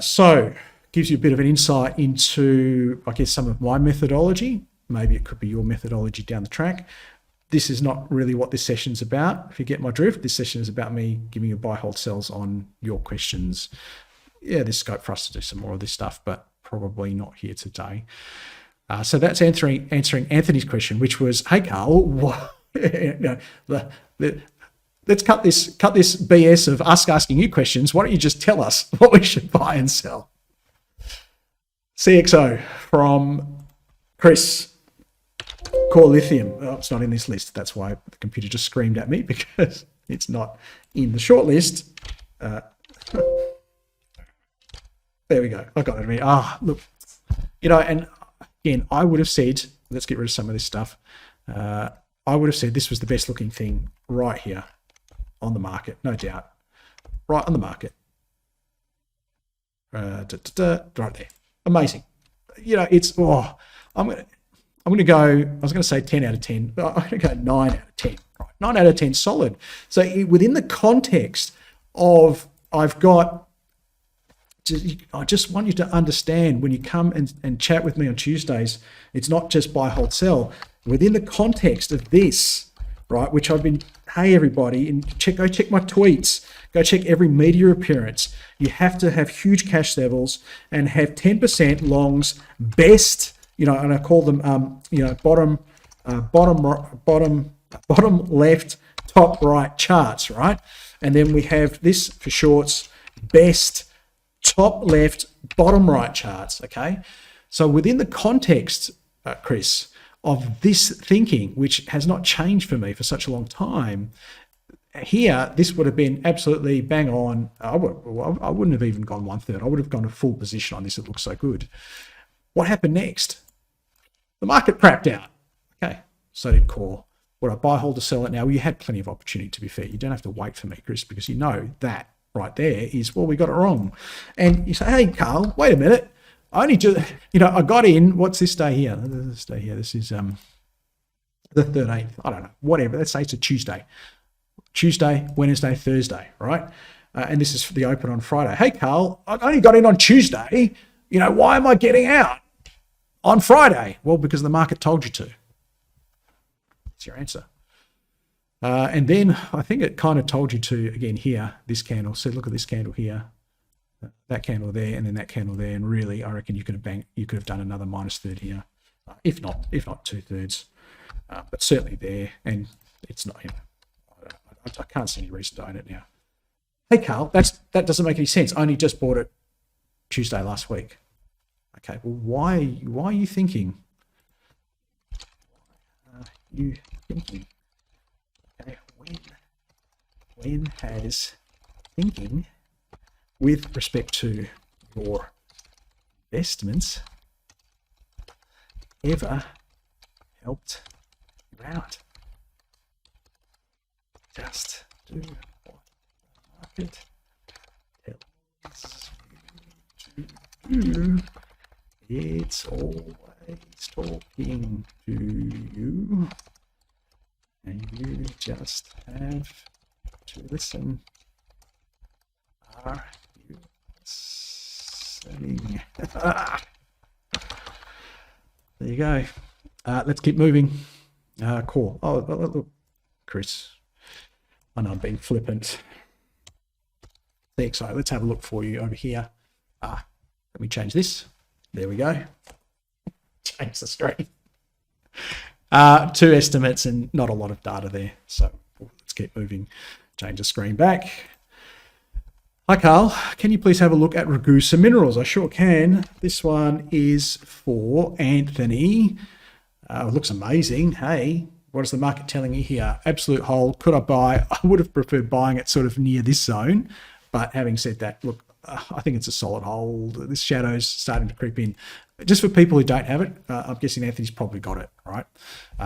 So gives you a bit of an insight into, I guess, some of my methodology. Maybe it could be your methodology down the track. This is not really what this session's about. If you get my drift, this session is about me giving you buy, hold, sells on your questions. Yeah, there's scope for us to do some more of this stuff, but probably not here today. So that's answering Anthony's question, which was, hey, Carl, let's cut this BS of us asking you questions. Why don't you just tell us what we should buy and sell? CXO from Chris. Core Lithium. Oh, it's not in this list. That's why the computer just screamed at me, because it's not in the short list. There we go. I got it. Look, and again, I would have said, let's get rid of some of this stuff. I would have said this was the best looking thing right here on the market, no doubt. Right on the market. Right there. Amazing. It's, I'm going to go, I was going to say 10 out of 10, but I'm going to go 9 out of 10. Right? 9 out of 10 solid. So within the context of, I just want you to understand when you come and chat with me on Tuesdays, it's not just buy, hold, sell. Within the context of this, right, which I've been, hey, everybody, and go check my tweets, go check every media appearance. You have to have huge cash levels and have 10% longs best, and I call them, bottom left, top right charts, right? And then we have this for shorts, best, top left, bottom right charts, okay? So within the context, Chris, of this thinking, which has not changed for me for such a long time, here, this would have been absolutely bang on. I wouldn't have even gone 1/3. I would have gone a full position on this. It looks so good. What happened next? The market crapped out. Okay, so did Core. Would I buy, hold, or sell it now? Well, you had plenty of opportunity, to be fair. You don't have to wait for me, Chris, because you know that right there is, well, we got it wrong. And you say, hey, Carl, wait a minute. I only just, I got in, what's this day here? This day here, this is the 13th. I don't know, whatever. Let's say it's a Tuesday. Tuesday, Wednesday, Thursday, right? And this is for the open on Friday. Hey, Carl, I only got in on Tuesday. Why am I getting out on Friday? Well, because the market told you to. That's your answer. And then I think it kind of told you to, again, here, this candle. So look at this candle here, that candle there, and then that candle there. And really, I reckon you could have done another -3 here, if not 2/3. but certainly there, and it's not, I can't see any reason to own it now. Hey, Carl, that doesn't make any sense. I only just bought it Tuesday last week. Okay, well, why are you thinking? Okay, when has thinking with respect to your investments ever helped you out? Just do what the market tells you to do. It's always talking to you, and you just have to listen. Are you listening? There you go. Let's keep moving. Core. Oh, look, Chris. I know I'm being flippant. CXO. Let's have a look for you over here. Let me change this. There we go. Change the screen. 2 estimates and not a lot of data there. So let's keep moving. Change the screen back. Hi, Carl. Can you please have a look at Ragusa Minerals? I sure can. This one is for Anthony. It looks amazing. Hey, what is the market telling you here? Absolute hold. Could I buy? I would have preferred buying it sort of near this zone. But having said that, look, I think it's a solid hold. This shadow's starting to creep in. Just for people who don't have it, I'm guessing Anthony's probably got it, right?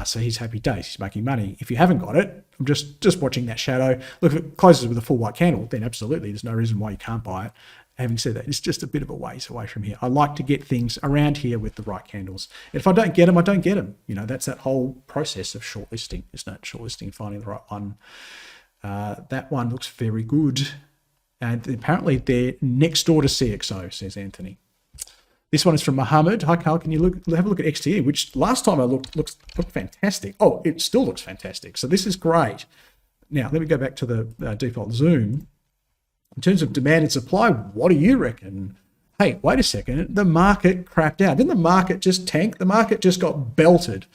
So he's happy days. He's making money. If you haven't got it, I'm just watching that shadow. Look, if it closes with a full white candle, then absolutely, there's no reason why you can't buy it. Having said that, it's just a bit of a ways away from here. I like to get things around here with the right candles. And if I don't get them, I don't get them. You know, that's that whole process of shortlisting, isn't it? Shortlisting, finding the right one. That one looks very good. And apparently they're next door to CXO, says Anthony. This one is from Mohammed. Hi, Carl. Can you have a look at XTE, which last time I looked fantastic. Oh, it still looks fantastic. So this is great. Now, let me go back to the default zoom. In terms of demand and supply, what do you reckon? Hey, wait a second. The market crapped out. Didn't the market just tank? The market just got belted.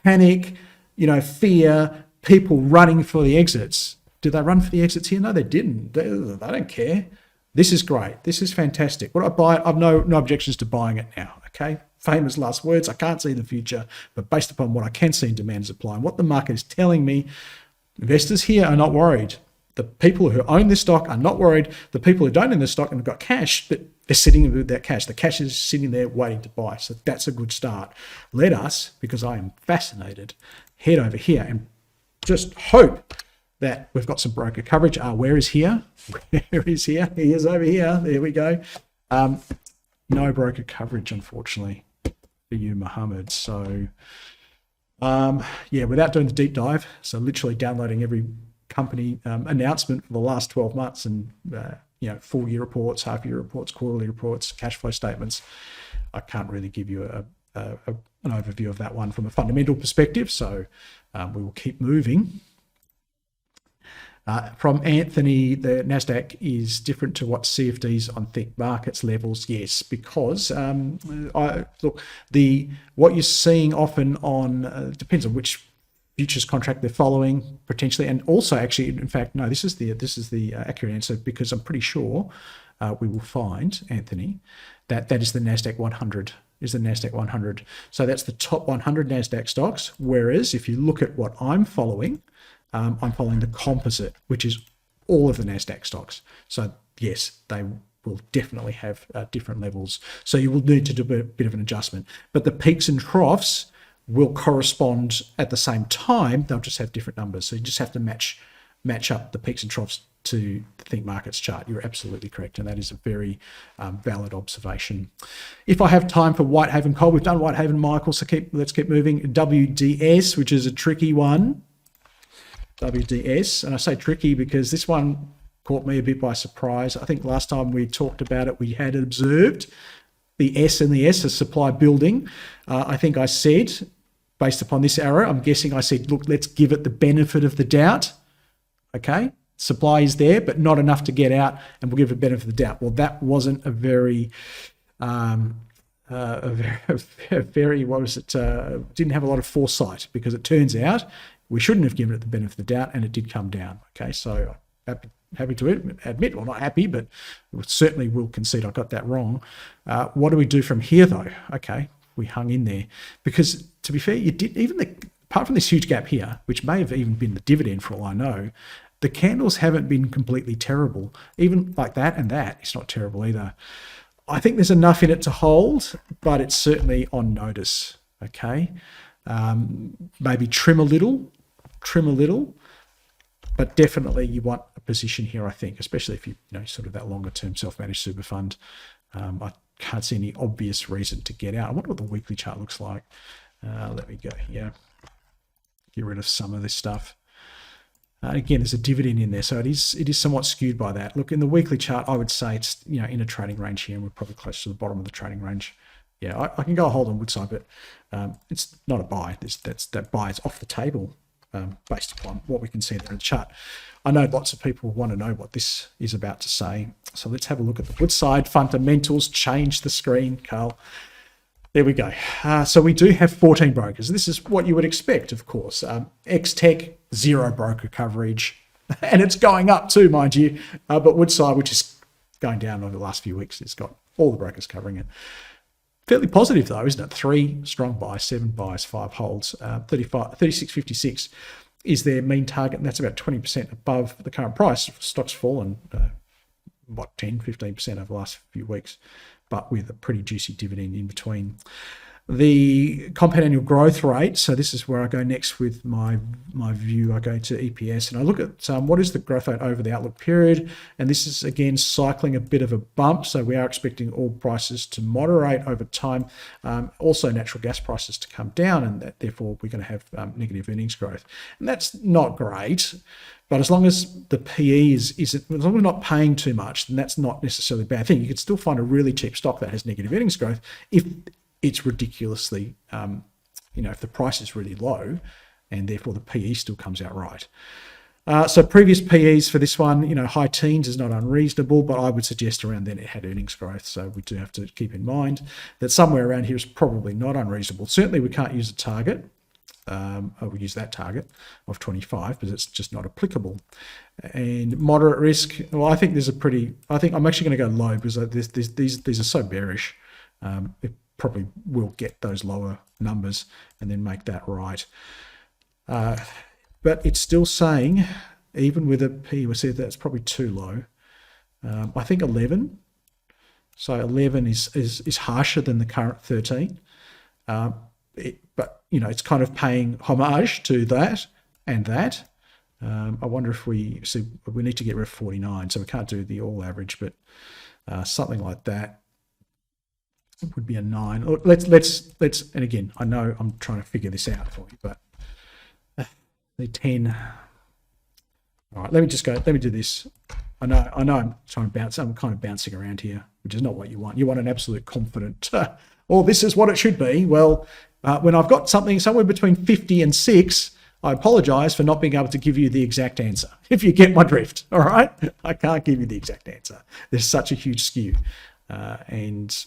Panic, fear, people running for the exits. Did they run for the exits here? No, they didn't. They don't care. This is great. This is fantastic. Would I buy it? I've no objections to buying it now, okay? Famous last words. I can't see the future, but based upon what I can see in demand and supply and what the market is telling me, investors here are not worried. The people who own this stock are not worried. The people who don't own this stock and have got cash, but they're sitting with that cash. The cash is sitting there waiting to buy. So that's a good start. Let us, because I am fascinated, head over here and just hope that we've got some broker coverage. Where is here? Where is here? He is over here. There we go. No broker coverage, unfortunately, for you, Mohammed. So, without doing the deep dive, so literally downloading every company announcement for the last 12 months and, full year reports, half year reports, quarterly reports, cash flow statements, I can't really give you an overview of that one from a fundamental perspective. So we will keep moving. From Anthony, the Nasdaq is different to what CFDs on thick markets levels. Yes, because what you're seeing often on depends on which futures contract they're following potentially, and also actually, in fact, no, this is the accurate answer, because I'm pretty sure we will find, Anthony, that is the Nasdaq 100. Is the Nasdaq 100. So that's the top 100 Nasdaq stocks. Whereas if you look at what I'm following the composite, which is all of the Nasdaq stocks. So yes, they will definitely have different levels. So you will need to do a bit of an adjustment. But the peaks and troughs will correspond at the same time. They'll just have different numbers. So you just have to match up the peaks and troughs to the Think Markets chart. You're absolutely correct, and that is a very valid observation. If I have time for Whitehaven Coal, we've done Whitehaven, Michael, so let's keep moving. WDS, which is a tricky one. WDS, and I say tricky because this one caught me a bit by surprise. I think last time we talked about it, we had observed the S and the S as supply building. I think I said, based upon this arrow, I'm guessing I said, look, let's give it the benefit of the doubt. Okay, supply is there, but not enough to get out, and we'll give it the benefit of the doubt. Well, that wasn't a very what was it? Didn't have a lot of foresight, because it turns out we shouldn't have given it the benefit of the doubt, and it did come down. Okay, so happy to admit, well, not happy, but certainly will concede I got that wrong. What do we do from here, though? Okay, we hung in there, because to be fair, you did, apart from this huge gap here, which may have even been the dividend for all I know, the candles haven't been completely terrible. Even like that and that, it's not terrible either. I think there's enough in it to hold, but it's certainly on notice. Okay, maybe trim a little, but definitely you want a position here, I think, especially if you know sort of that longer term self-managed super fund. I can't see any obvious reason to get out. I wonder what the weekly chart looks like. Let me go here, get rid of some of this stuff. Again, there's a dividend in there, so it is somewhat skewed by that. Look, in the weekly chart, I would say it's in a trading range here, and we're probably close to the bottom of the trading range. Yeah, I can go hold on Woodside, but it's not a buy. That buy is off the table based upon what we can see there in the chart. I know lots of people want to know what this is about to say, so let's have a look at the Woodside fundamentals. Change the screen, Carl. There we go. So we do have 14 brokers. This is what you would expect, of course. Xtek, 0 broker coverage. And it's going up too, mind you. But Woodside, which is going down over the last few weeks, it's got all the brokers covering it. Fairly positive, though, isn't it? 3 strong buys, 7 buys, 5 holds. 36.56 is their mean target, and that's about 20% above the current price. Stock's fallen, 10, 15% over the last few weeks, but with a pretty juicy dividend in between. The compound annual growth rate, so this is where I go next with my view. I go to EPS and I look at what is the growth rate over the outlook period, and this is again cycling a bit of a bump, so we are expecting oil prices to moderate over time, also natural gas prices to come down, and that therefore we're going to have negative earnings growth, and that's not great. But as long as the PE as long as we're not paying too much, then that's not necessarily a bad thing. You could still find a really cheap stock that has negative earnings growth if it's ridiculously, if the price is really low, and therefore the PE still comes out right. So previous PEs for this one, high teens is not unreasonable, but I would suggest around then it had earnings growth. So we do have to keep in mind that somewhere around here is probably not unreasonable. Certainly we can't use a target. I would use that target of 25 because it's just not applicable. And moderate risk, well, I think there's I think I'm actually going to go low because these are so bearish. It probably will get those lower numbers and then make that right. But it's still saying, even with a P, we see that's probably too low. I think 11. So 11 is harsher than the current 13. But it's kind of paying homage to that and that. I wonder if we need to get rid of 49, so we can't do the all average, but something like that would be a 9. Let's and again, I know I'm trying to figure this out for you, but the 10. All right, let me do this. I know I'm trying to bounce. I'm kind of bouncing around here, which is not what you want. You want an absolute confident, this is what it should be. Well, when I've got something somewhere between 50 and 6, I apologize for not being able to give you the exact answer, if you get my drift, all right? I can't give you the exact answer. There's such a huge skew. And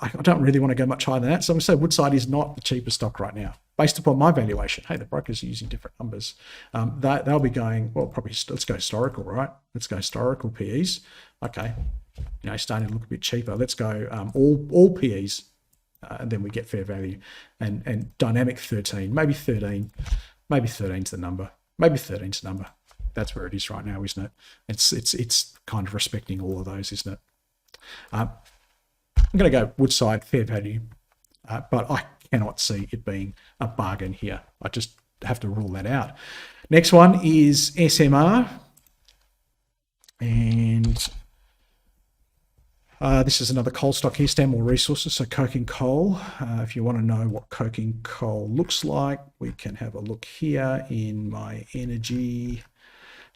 I don't really want to go much higher than that. So I'm going to say Woodside is not the cheapest stock right now, based upon my valuation. Hey, the brokers are using different numbers. They'll be going, well, probably let's go historical, right? Let's go historical PEs. Okay, starting to look a bit cheaper. Let's go all PEs. And then we get fair value and dynamic 13, maybe 13, maybe 13's the number, That's where it is right now, isn't it? It's kind of respecting all of those, isn't it? I'm going to go Woodside fair value, but I cannot see it being a bargain here. I just have to rule that out. Next one is SMR, and this is another coal stock here, Stanmore Resources, so coking coal. If you want to know what coking coal looks like, we can have a look here in my energy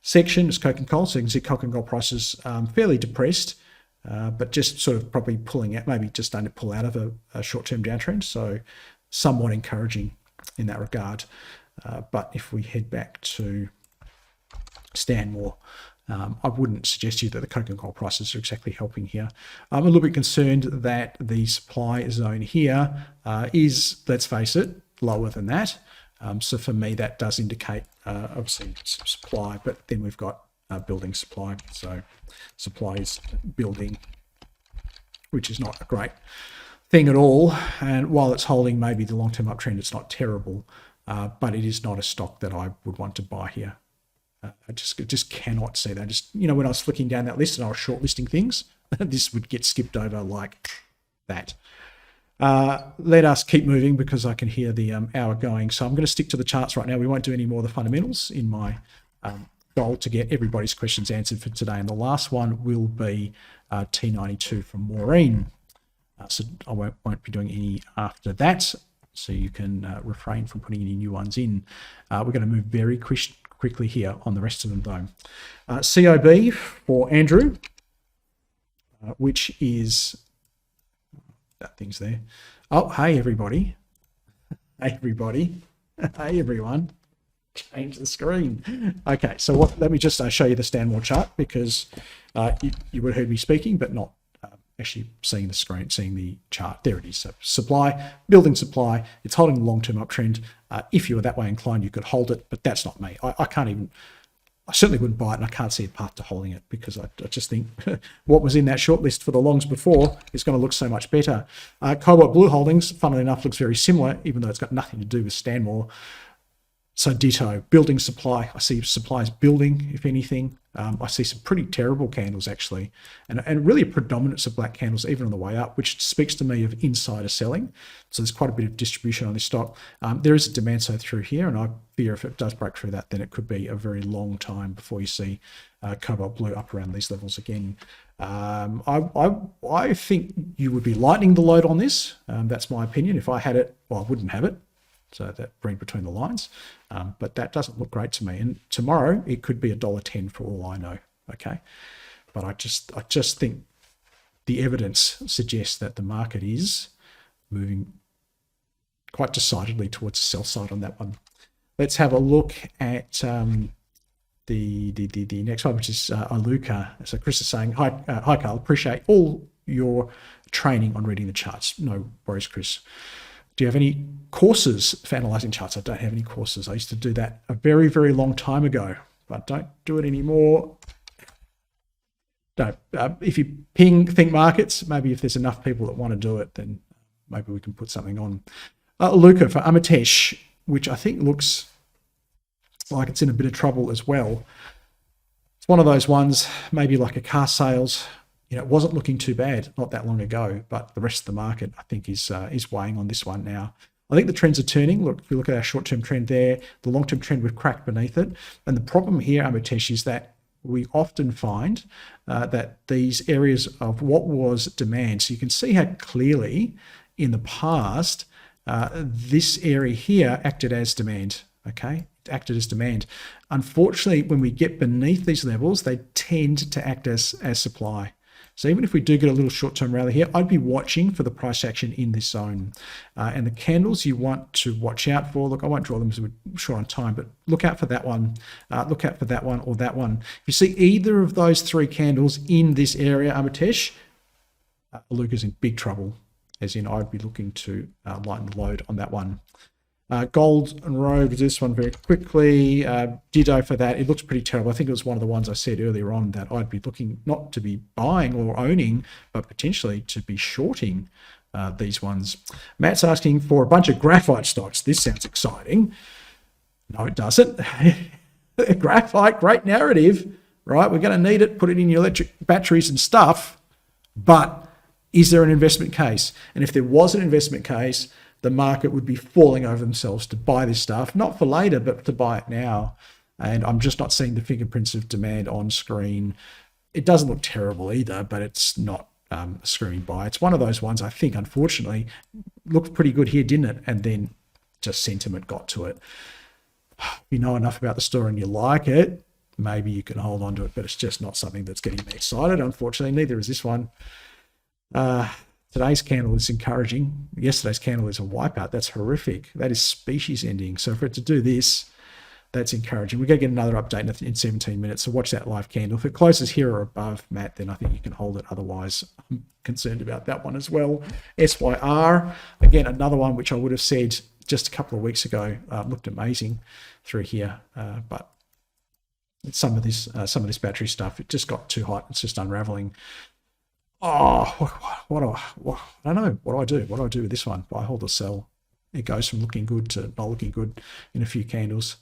section. It's coking coal, so you can see coking coal prices fairly depressed, but just sort of probably pulling out, maybe just starting to pull out of a short-term downtrend, so somewhat encouraging in that regard. But if we head back to Stanmore, I wouldn't suggest to you that the coke and coal prices are exactly helping here. I'm a little bit concerned that the supply zone here is, let's face it, lower than that. So for me, that does indicate obviously some supply, but then we've got building supply. So supply is building, which is not a great thing at all. And while it's holding maybe the long-term uptrend, it's not terrible, but it is not a stock that I would want to buy here. I just cannot see that. Just, you know, when I was flicking down that list and I was shortlisting things, this would get skipped over like that. Let us keep moving because I can hear the hour going. So I'm going to stick to the charts right now. We won't do any more of the fundamentals in my goal to get everybody's questions answered for today. And the last one will be T92 from Maureen. So I won't be doing any after that. So you can refrain from putting any new ones in. We're going to move very quickly here on the rest of them though. COB for Andrew, which is, that thing's there. Oh, hey everybody. Hey everybody. Hey everyone. Change the screen. Okay, so let me just show you the Stanmore chart because you would have heard me speaking, but not actually seeing the screen, seeing the chart. There it is. So supply, building supply, it's holding the long-term uptrend. If you were that way inclined, you could hold it, but that's not me. I can't even, I certainly wouldn't buy it, and I can't see a path to holding it because I just think what was in that shortlist for the longs before is going to look so much better. Cobalt Blue Holdings, funnily enough, looks very similar, even though it's got nothing to do with Stanmore. So ditto, building supply. I see supply is building, if anything. I see some pretty terrible candles actually, and really a predominance of black candles even on the way up, which speaks to me of insider selling. So there's quite a bit of distribution on this stock. There is a demand side through here, and I fear if it does break through that, then it could be a very long time before you see Cobalt Blue up around these levels again. I think you would be lightening the load on this. That's my opinion. If I had it, well, I wouldn't have it. So that read between the lines, but that doesn't look great to me. And tomorrow it could be $1.10 for all I know. Okay, but I just think the evidence suggests that the market is moving quite decidedly towards the sell side on that one. Let's have a look at the next one, which is Iluka. So Chris is saying, hi Carl, appreciate all your training on reading the charts. No worries, Chris. Do you have any courses for analyzing charts? I don't have any courses. I used to do that a very, very long time ago, but don't do it anymore. Don't. If you ping Think Markets, maybe if there's enough people that want to do it, then maybe we can put something on. Iluka for Amatesh, which I think looks like it's in a bit of trouble as well. It's one of those ones, maybe like a Carsales. You know, it wasn't looking too bad not that long ago, but the rest of the market, I think, is weighing on this one now. I think the trends are turning. Look, if you look at our short-term trend there, the long-term trend we've cracked beneath it. And the problem here, Amatesh, is that we often find that these areas of what was demand, so you can see how clearly in the past, this area here acted as demand, okay? It acted as demand. Unfortunately, when we get beneath these levels, they tend to act as supply. So even if we do get a little short-term rally here, I'd be watching for the price action in this zone. And the candles you want to watch out for, look, I won't draw them because we're short on time, but look out for that one, look out for that one or that one. If you see either of those three candles in this area, Amatesh, Iluka's in big trouble, as in I'd be looking to lighten the load on that one. Gold and robes, this one very quickly. Ditto for that. It looks pretty terrible. I think it was one of the ones I said earlier on that I'd be looking not to be buying or owning, but potentially to be shorting these ones. Matt's asking for a bunch of graphite stocks. This sounds exciting. No, it doesn't. Graphite, great narrative, right? We're going to need it. Put it in your electric batteries and stuff. But is there an investment case? And if there was an investment case, the market would be falling over themselves to buy this stuff, not for later, but to buy it now. And I'm just not seeing the fingerprints of demand on screen. It doesn't look terrible either, but it's not a screaming buy. It's one of those ones I think, unfortunately, looked pretty good here, didn't it? And then just sentiment got to it. If you know enough about the story and you like it, maybe you can hold on to it, but it's just not something that's getting me excited. Unfortunately, neither is this one. Today's candle is encouraging. Yesterday's candle is a wipeout. That's horrific. That is species ending. So for it to do this, that's encouraging. We're going to get another update in 17 minutes, so watch that live candle. If it closes here or above, Matt, then I think you can hold it. Otherwise, I'm concerned about that one as well. SYR, again, another one which I would have said just a couple of weeks ago, looked amazing through here, but some of this battery stuff, it just got too hot. It's just unraveling. Oh, I don't know. What do I do? What do I do with this one? Buy, hold, or sell? It goes from looking good to not looking good in a few candles.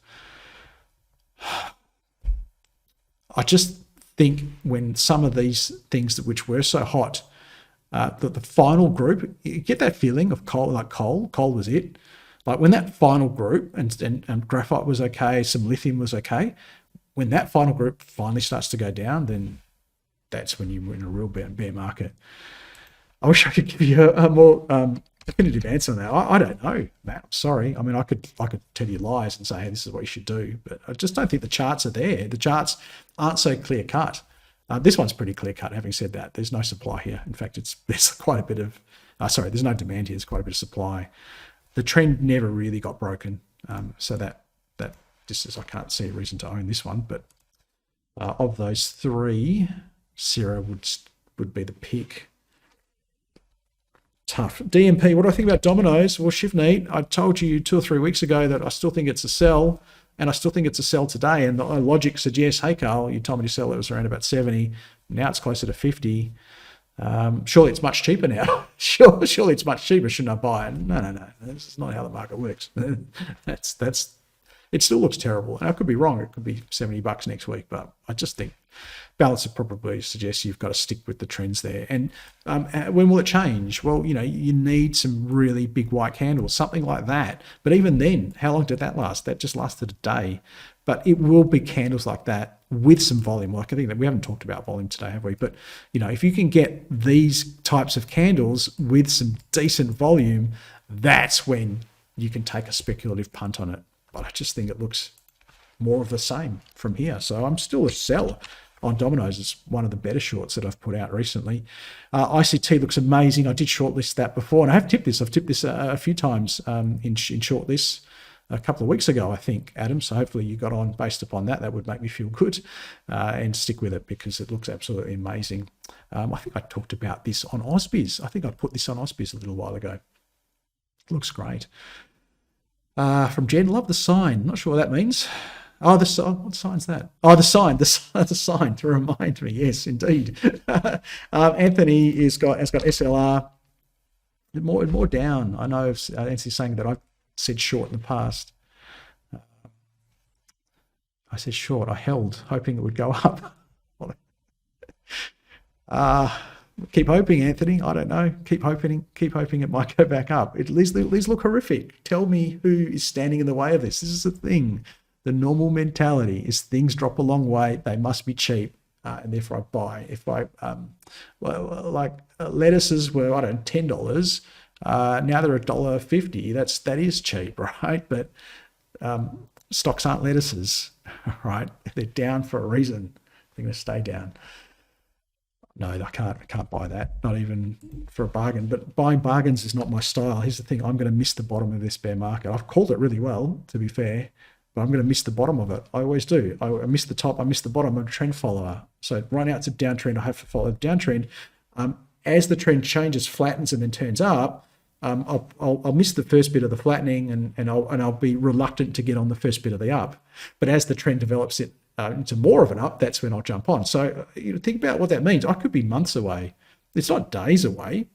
I just think when some of these things which were so hot, that the final group, you get that feeling of coal, like coal was it. Like when that final group, and graphite was okay, some lithium was okay, when that final group finally starts to go down, then that's when you're in a real bear market. I wish I could give you a more definitive answer on that. I don't know, Matt. I'm sorry. I mean, I could tell you lies and say, hey, this is what you should do, but I just don't think the charts are there. The charts aren't so clear cut. This one's pretty clear cut. Having said that, there's no supply here. In fact, there's quite a bit of, there's no demand here. There's quite a bit of supply. The trend never really got broken. So that just as I can't see a reason to own this one, but of those three, Sierra would be the pick. Tough. DMP, what do I think about Domino's? Well, Shivneet, I told you 2 or 3 weeks ago that I still think it's a sell, and I still think it's a sell today. And the logic suggests, hey, Carl, you told me to sell it was around about 70. Now it's closer to 50. Surely it's much cheaper now. Surely it's much cheaper. Shouldn't I buy it? No. This is not how the market works. It still looks terrible. And I could be wrong. It could be $70 next week, but I just think balance of probability suggests you've got to stick with the trends there. And when will it change? Well, you need some really big white candles, something like that. But even then, how long did that last? That just lasted a day. But it will be candles like that with some volume. Like I think that we haven't talked about volume today, have we? But if you can get these types of candles with some decent volume, that's when you can take a speculative punt on it. But I just think it looks more of the same from here. So I'm still a seller on Domino's. It's one of the better shorts that I've put out recently. ICT looks amazing. I did shortlist that before, and I have tipped this. I've tipped this a few times in shortlists a couple of weeks ago, I think, Adam. So hopefully you got on based upon that. That would make me feel good and stick with it because it looks absolutely amazing. I think I talked about this on Ausbiz. I think I put this on Ausbiz a little while ago. It looks great. From Jen, love the sign. Not sure what that means. Oh, what sign's that? Oh, the sign to remind me. Yes, indeed. Anthony has got SLR more down. I know Anthony's saying that I've said short in the past. I said short. I held, hoping it would go up. Keep hoping, Anthony. I don't know. Keep hoping it might go back up. These look horrific. Tell me who is standing in the way of this. This is the thing. The normal mentality is things drop a long way. They must be cheap, and therefore I buy. If lettuces were $10, now they're $1.50. That is cheap, right? But stocks aren't lettuces, right? They're down for a reason. They're going to stay down. No, I can't buy that, not even for a bargain. But buying bargains is not my style. Here's the thing. I'm going to miss the bottom of this bear market. I've called it really well, to be fair, but I'm going to miss the bottom of it. I always do. I miss the top. I miss the bottom. I'm a trend follower. So right now it's a downtrend. I have to follow the downtrend. As the trend changes, flattens, and then turns up, I'll miss the first bit of the flattening and I'll be reluctant to get on the first bit of the up. But as the trend develops it into more of an up, that's when I'll jump on. So think about what that means. I could be months away. It's not days away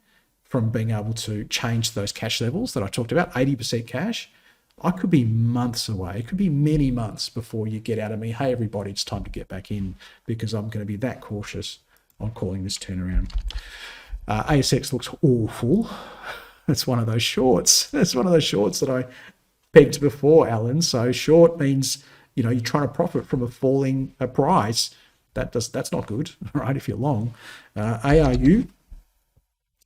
from being able to change those cash levels that I talked about, 80% cash. I could be months away. It could be many months before you get out of me, hey, everybody, it's time to get back in, because I'm going to be that cautious on calling this turnaround. ASX looks awful. It's one of those shorts. It's one of those shorts that I pegged before, Alan. So short means, you're trying to profit from a falling price. That's not good, right? If you're long. ARU.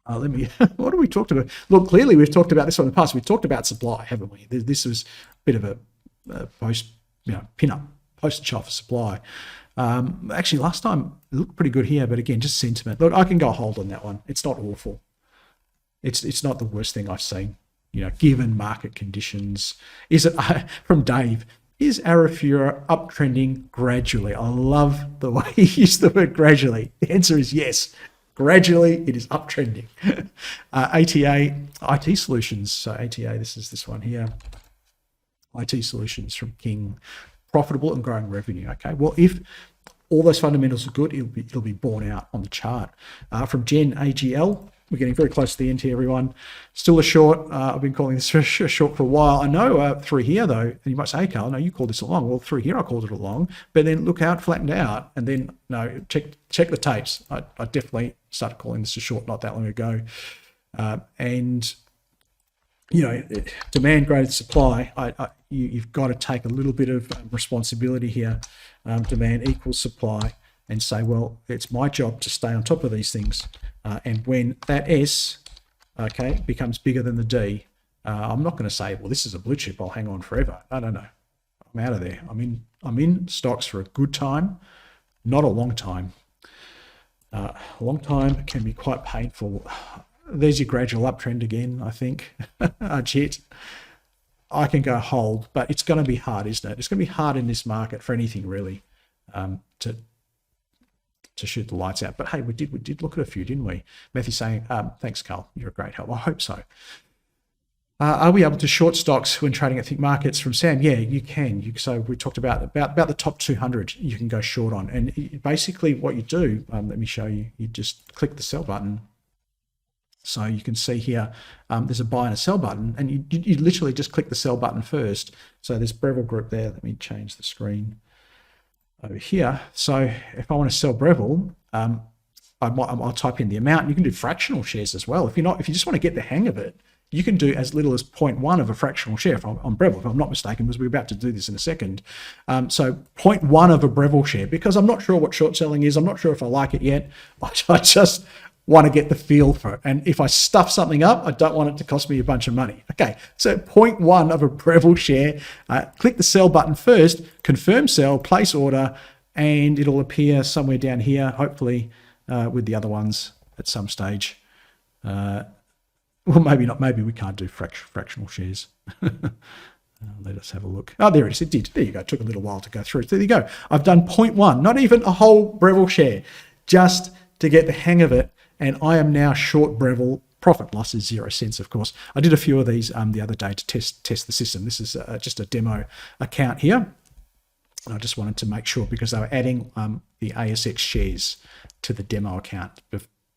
What have we talked about? Look, clearly we've talked about this in the past. We've talked about supply, haven't we? This was a bit of a pin-up, poster child for supply. Actually, last time it looked pretty good here, but again, just sentiment. Look, I can go hold on that one. It's not awful. It's not the worst thing I've seen, given market conditions. Is it, from Dave, Is Arafura uptrending gradually? I love the way he used the word gradually. The answer is yes. Gradually, it is uptrending. ATA, IT Solutions. So ATA, this is this one here. IT Solutions from King. Profitable and growing revenue. Okay, well, if all those fundamentals are good, it'll be borne out on the chart. From Gen AGL, we're getting very close to the end here, everyone. Still a short. I've been calling this a short for a while. I know through here, though, and you might say, hey, Carl, no, you called this a long. Well, through here, I called it a long. But then look how it flattened out. And then, no, check the tapes. I definitely started calling this a short not that long ago. And, you know, demand greater supply. You've got to take a little bit of responsibility here. Demand equals supply, and say, well, it's my job to stay on top of these things. And when that S, okay, becomes bigger than the D, I'm not going to say, well, this is a blue chip, I'll hang on forever. No. I'm out of there. I'm in stocks for a good time, not a long time. A long time can be quite painful. There's your gradual uptrend again, I think. Jet. I can go hold, but it's going to be hard, isn't it? It's going to be hard in this market for anything really to shoot the lights out. But hey, we did look at a few, didn't we? Matthew saying, thanks, Carl. You're a great help. I hope so. Are we able to short stocks when trading at Think Markets from Sam? Yeah, you can. So we talked about the top 200 you can go short on. And basically what you do, let me show you, you just click the sell button. So you can see here, there's a buy and a sell button, and you literally just click the sell button first. So there's Breville Group there. Let me change the screen over here. So if I want to sell Breville, I'll type in the amount. You can do fractional shares as well. If you just want to get the hang of it, you can do as little as 0.1 of a fractional share on Breville, if I'm not mistaken, because we're about to do this in a second. So 0.1 of a Breville share, because I'm not sure what short selling is. I'm not sure if I like it yet. I just want to get the feel for it. And if I stuff something up, I don't want it to cost me a bunch of money. Okay, so 0.1 of a Breville share, click the sell button first, confirm sell, place order, and it'll appear somewhere down here, hopefully with the other ones at some stage. Well, maybe not. Maybe we can't do fractional shares. Let us have a look. Oh, there it is. It did. There you go. It took a little while to go through. There you go. I've done 0.1, not even a whole Breville share, just to get the hang of it. And I am now short Breville. Profit loss is 0 cents, of course. I did a few of these the other day to test the system. This is just a demo account here. And I just wanted to make sure, because they were adding the ASX shares to the demo account.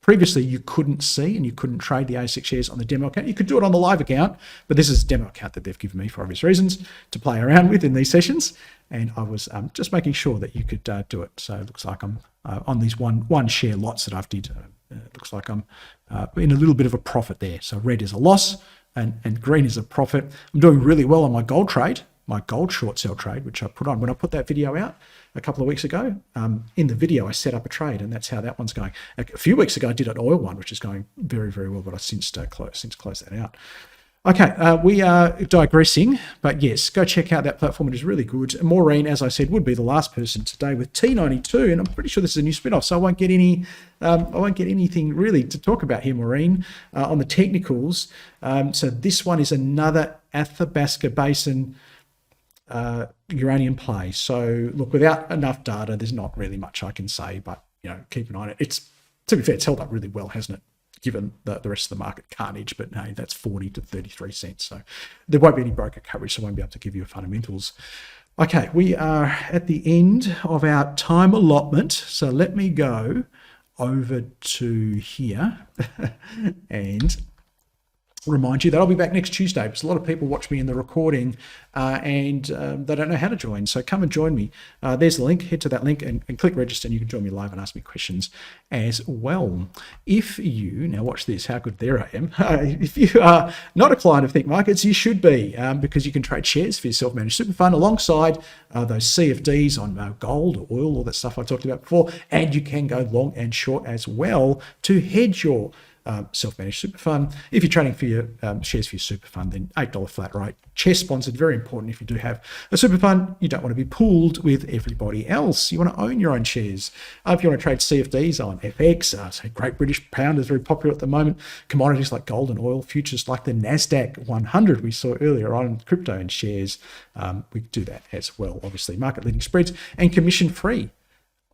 Previously, you couldn't see and you couldn't trade the ASX shares on the demo account. You could do it on the live account, but this is a demo account that they've given me for obvious reasons to play around with in these sessions. And I was just making sure that you could do it. So it looks like I'm on these one share lots that I've did. It looks like I'm in a little bit of a profit there. So red is a loss and green is a profit. I'm doing really well on my gold trade, my gold short sell trade, which I put on when I put that video out a couple of weeks ago. In the video, I set up a trade, and that's how that one's going. A few weeks ago, I did an oil one, which is going very, very well, but I since closed that out. Okay, we are digressing, but yes, go check out that platform. It is really good. Maureen, as I said, would be the last person today with T92, and I'm pretty sure this is a new spin-off, so I won't get anything really to talk about here, Maureen, on the technicals. So this one is another Athabasca Basin uranium play. So look, without enough data, there's not really much I can say, but keep an eye on it. It's, to be fair, it's held up really well, hasn't it? Given the rest of the market carnage, but hey, that's 40 to 33 cents. So there won't be any broker coverage, so I won't be able to give you fundamentals. Okay, we are at the end of our time allotment. So let me go over to here and remind you that I'll be back next Tuesday, because a lot of people watch me in the recording and they don't know how to join. So come and join me. There's the link. Head to that link and click register, and you can join me live and ask me questions as well. If you, now watch this, how good there I am. If you are not a client of Think Markets, you should be, because you can trade shares for your self-managed super fund alongside those CFDs on gold, oil, all that stuff I talked about before. And you can go long and short as well to hedge your self-managed super fund. If you're trading for your shares for your super fund, then $8 flat rate. CHESS sponsored, very important if you do have a super fund. You don't want to be pooled with everybody else. You want to own your own shares. If you want to trade CFDs on FX, so Great British Pound is very popular at the moment. Commodities like gold and oil, futures like the Nasdaq 100 we saw earlier on, crypto and shares, we do that as well. Obviously, market leading spreads and commission free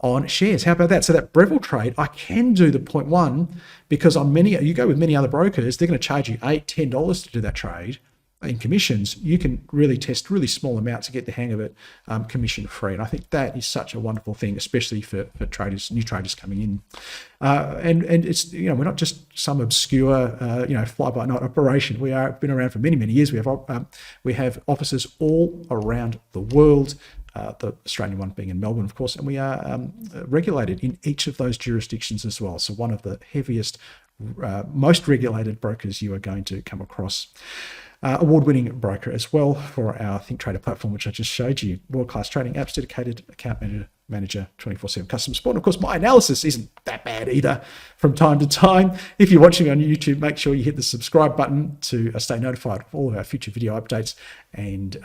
on shares. How about that? So that Breville trade, I can do the 0.1 because on you go with many other brokers, they're going to charge you $8, $10 to do that trade in commissions. You can really test really small amounts to get the hang of it, commission free. And I think that is such a wonderful thing, especially for traders, new traders coming in. And it's, we're not just some obscure, fly by night operation. We are been around for many, many years. We have offices all around the world. The Australian one being in Melbourne, of course, and we are regulated in each of those jurisdictions as well. So one of the heaviest, most regulated brokers you are going to come across. Award-winning broker as well for our Think Trader platform, which I just showed you. World-class trading apps, dedicated account manager 24/7 customer support. And of course, my analysis isn't that bad either from time to time. If you're watching on YouTube, make sure you hit the subscribe button to stay notified of all of our future video updates, and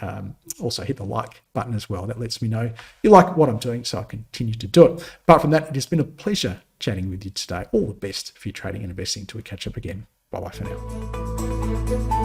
also hit the like button as well. That lets me know you like what I'm doing, so I continue to do it. Apart from that, it has been a pleasure chatting with you today. All the best for your trading and investing until we catch up again. Bye-bye for now.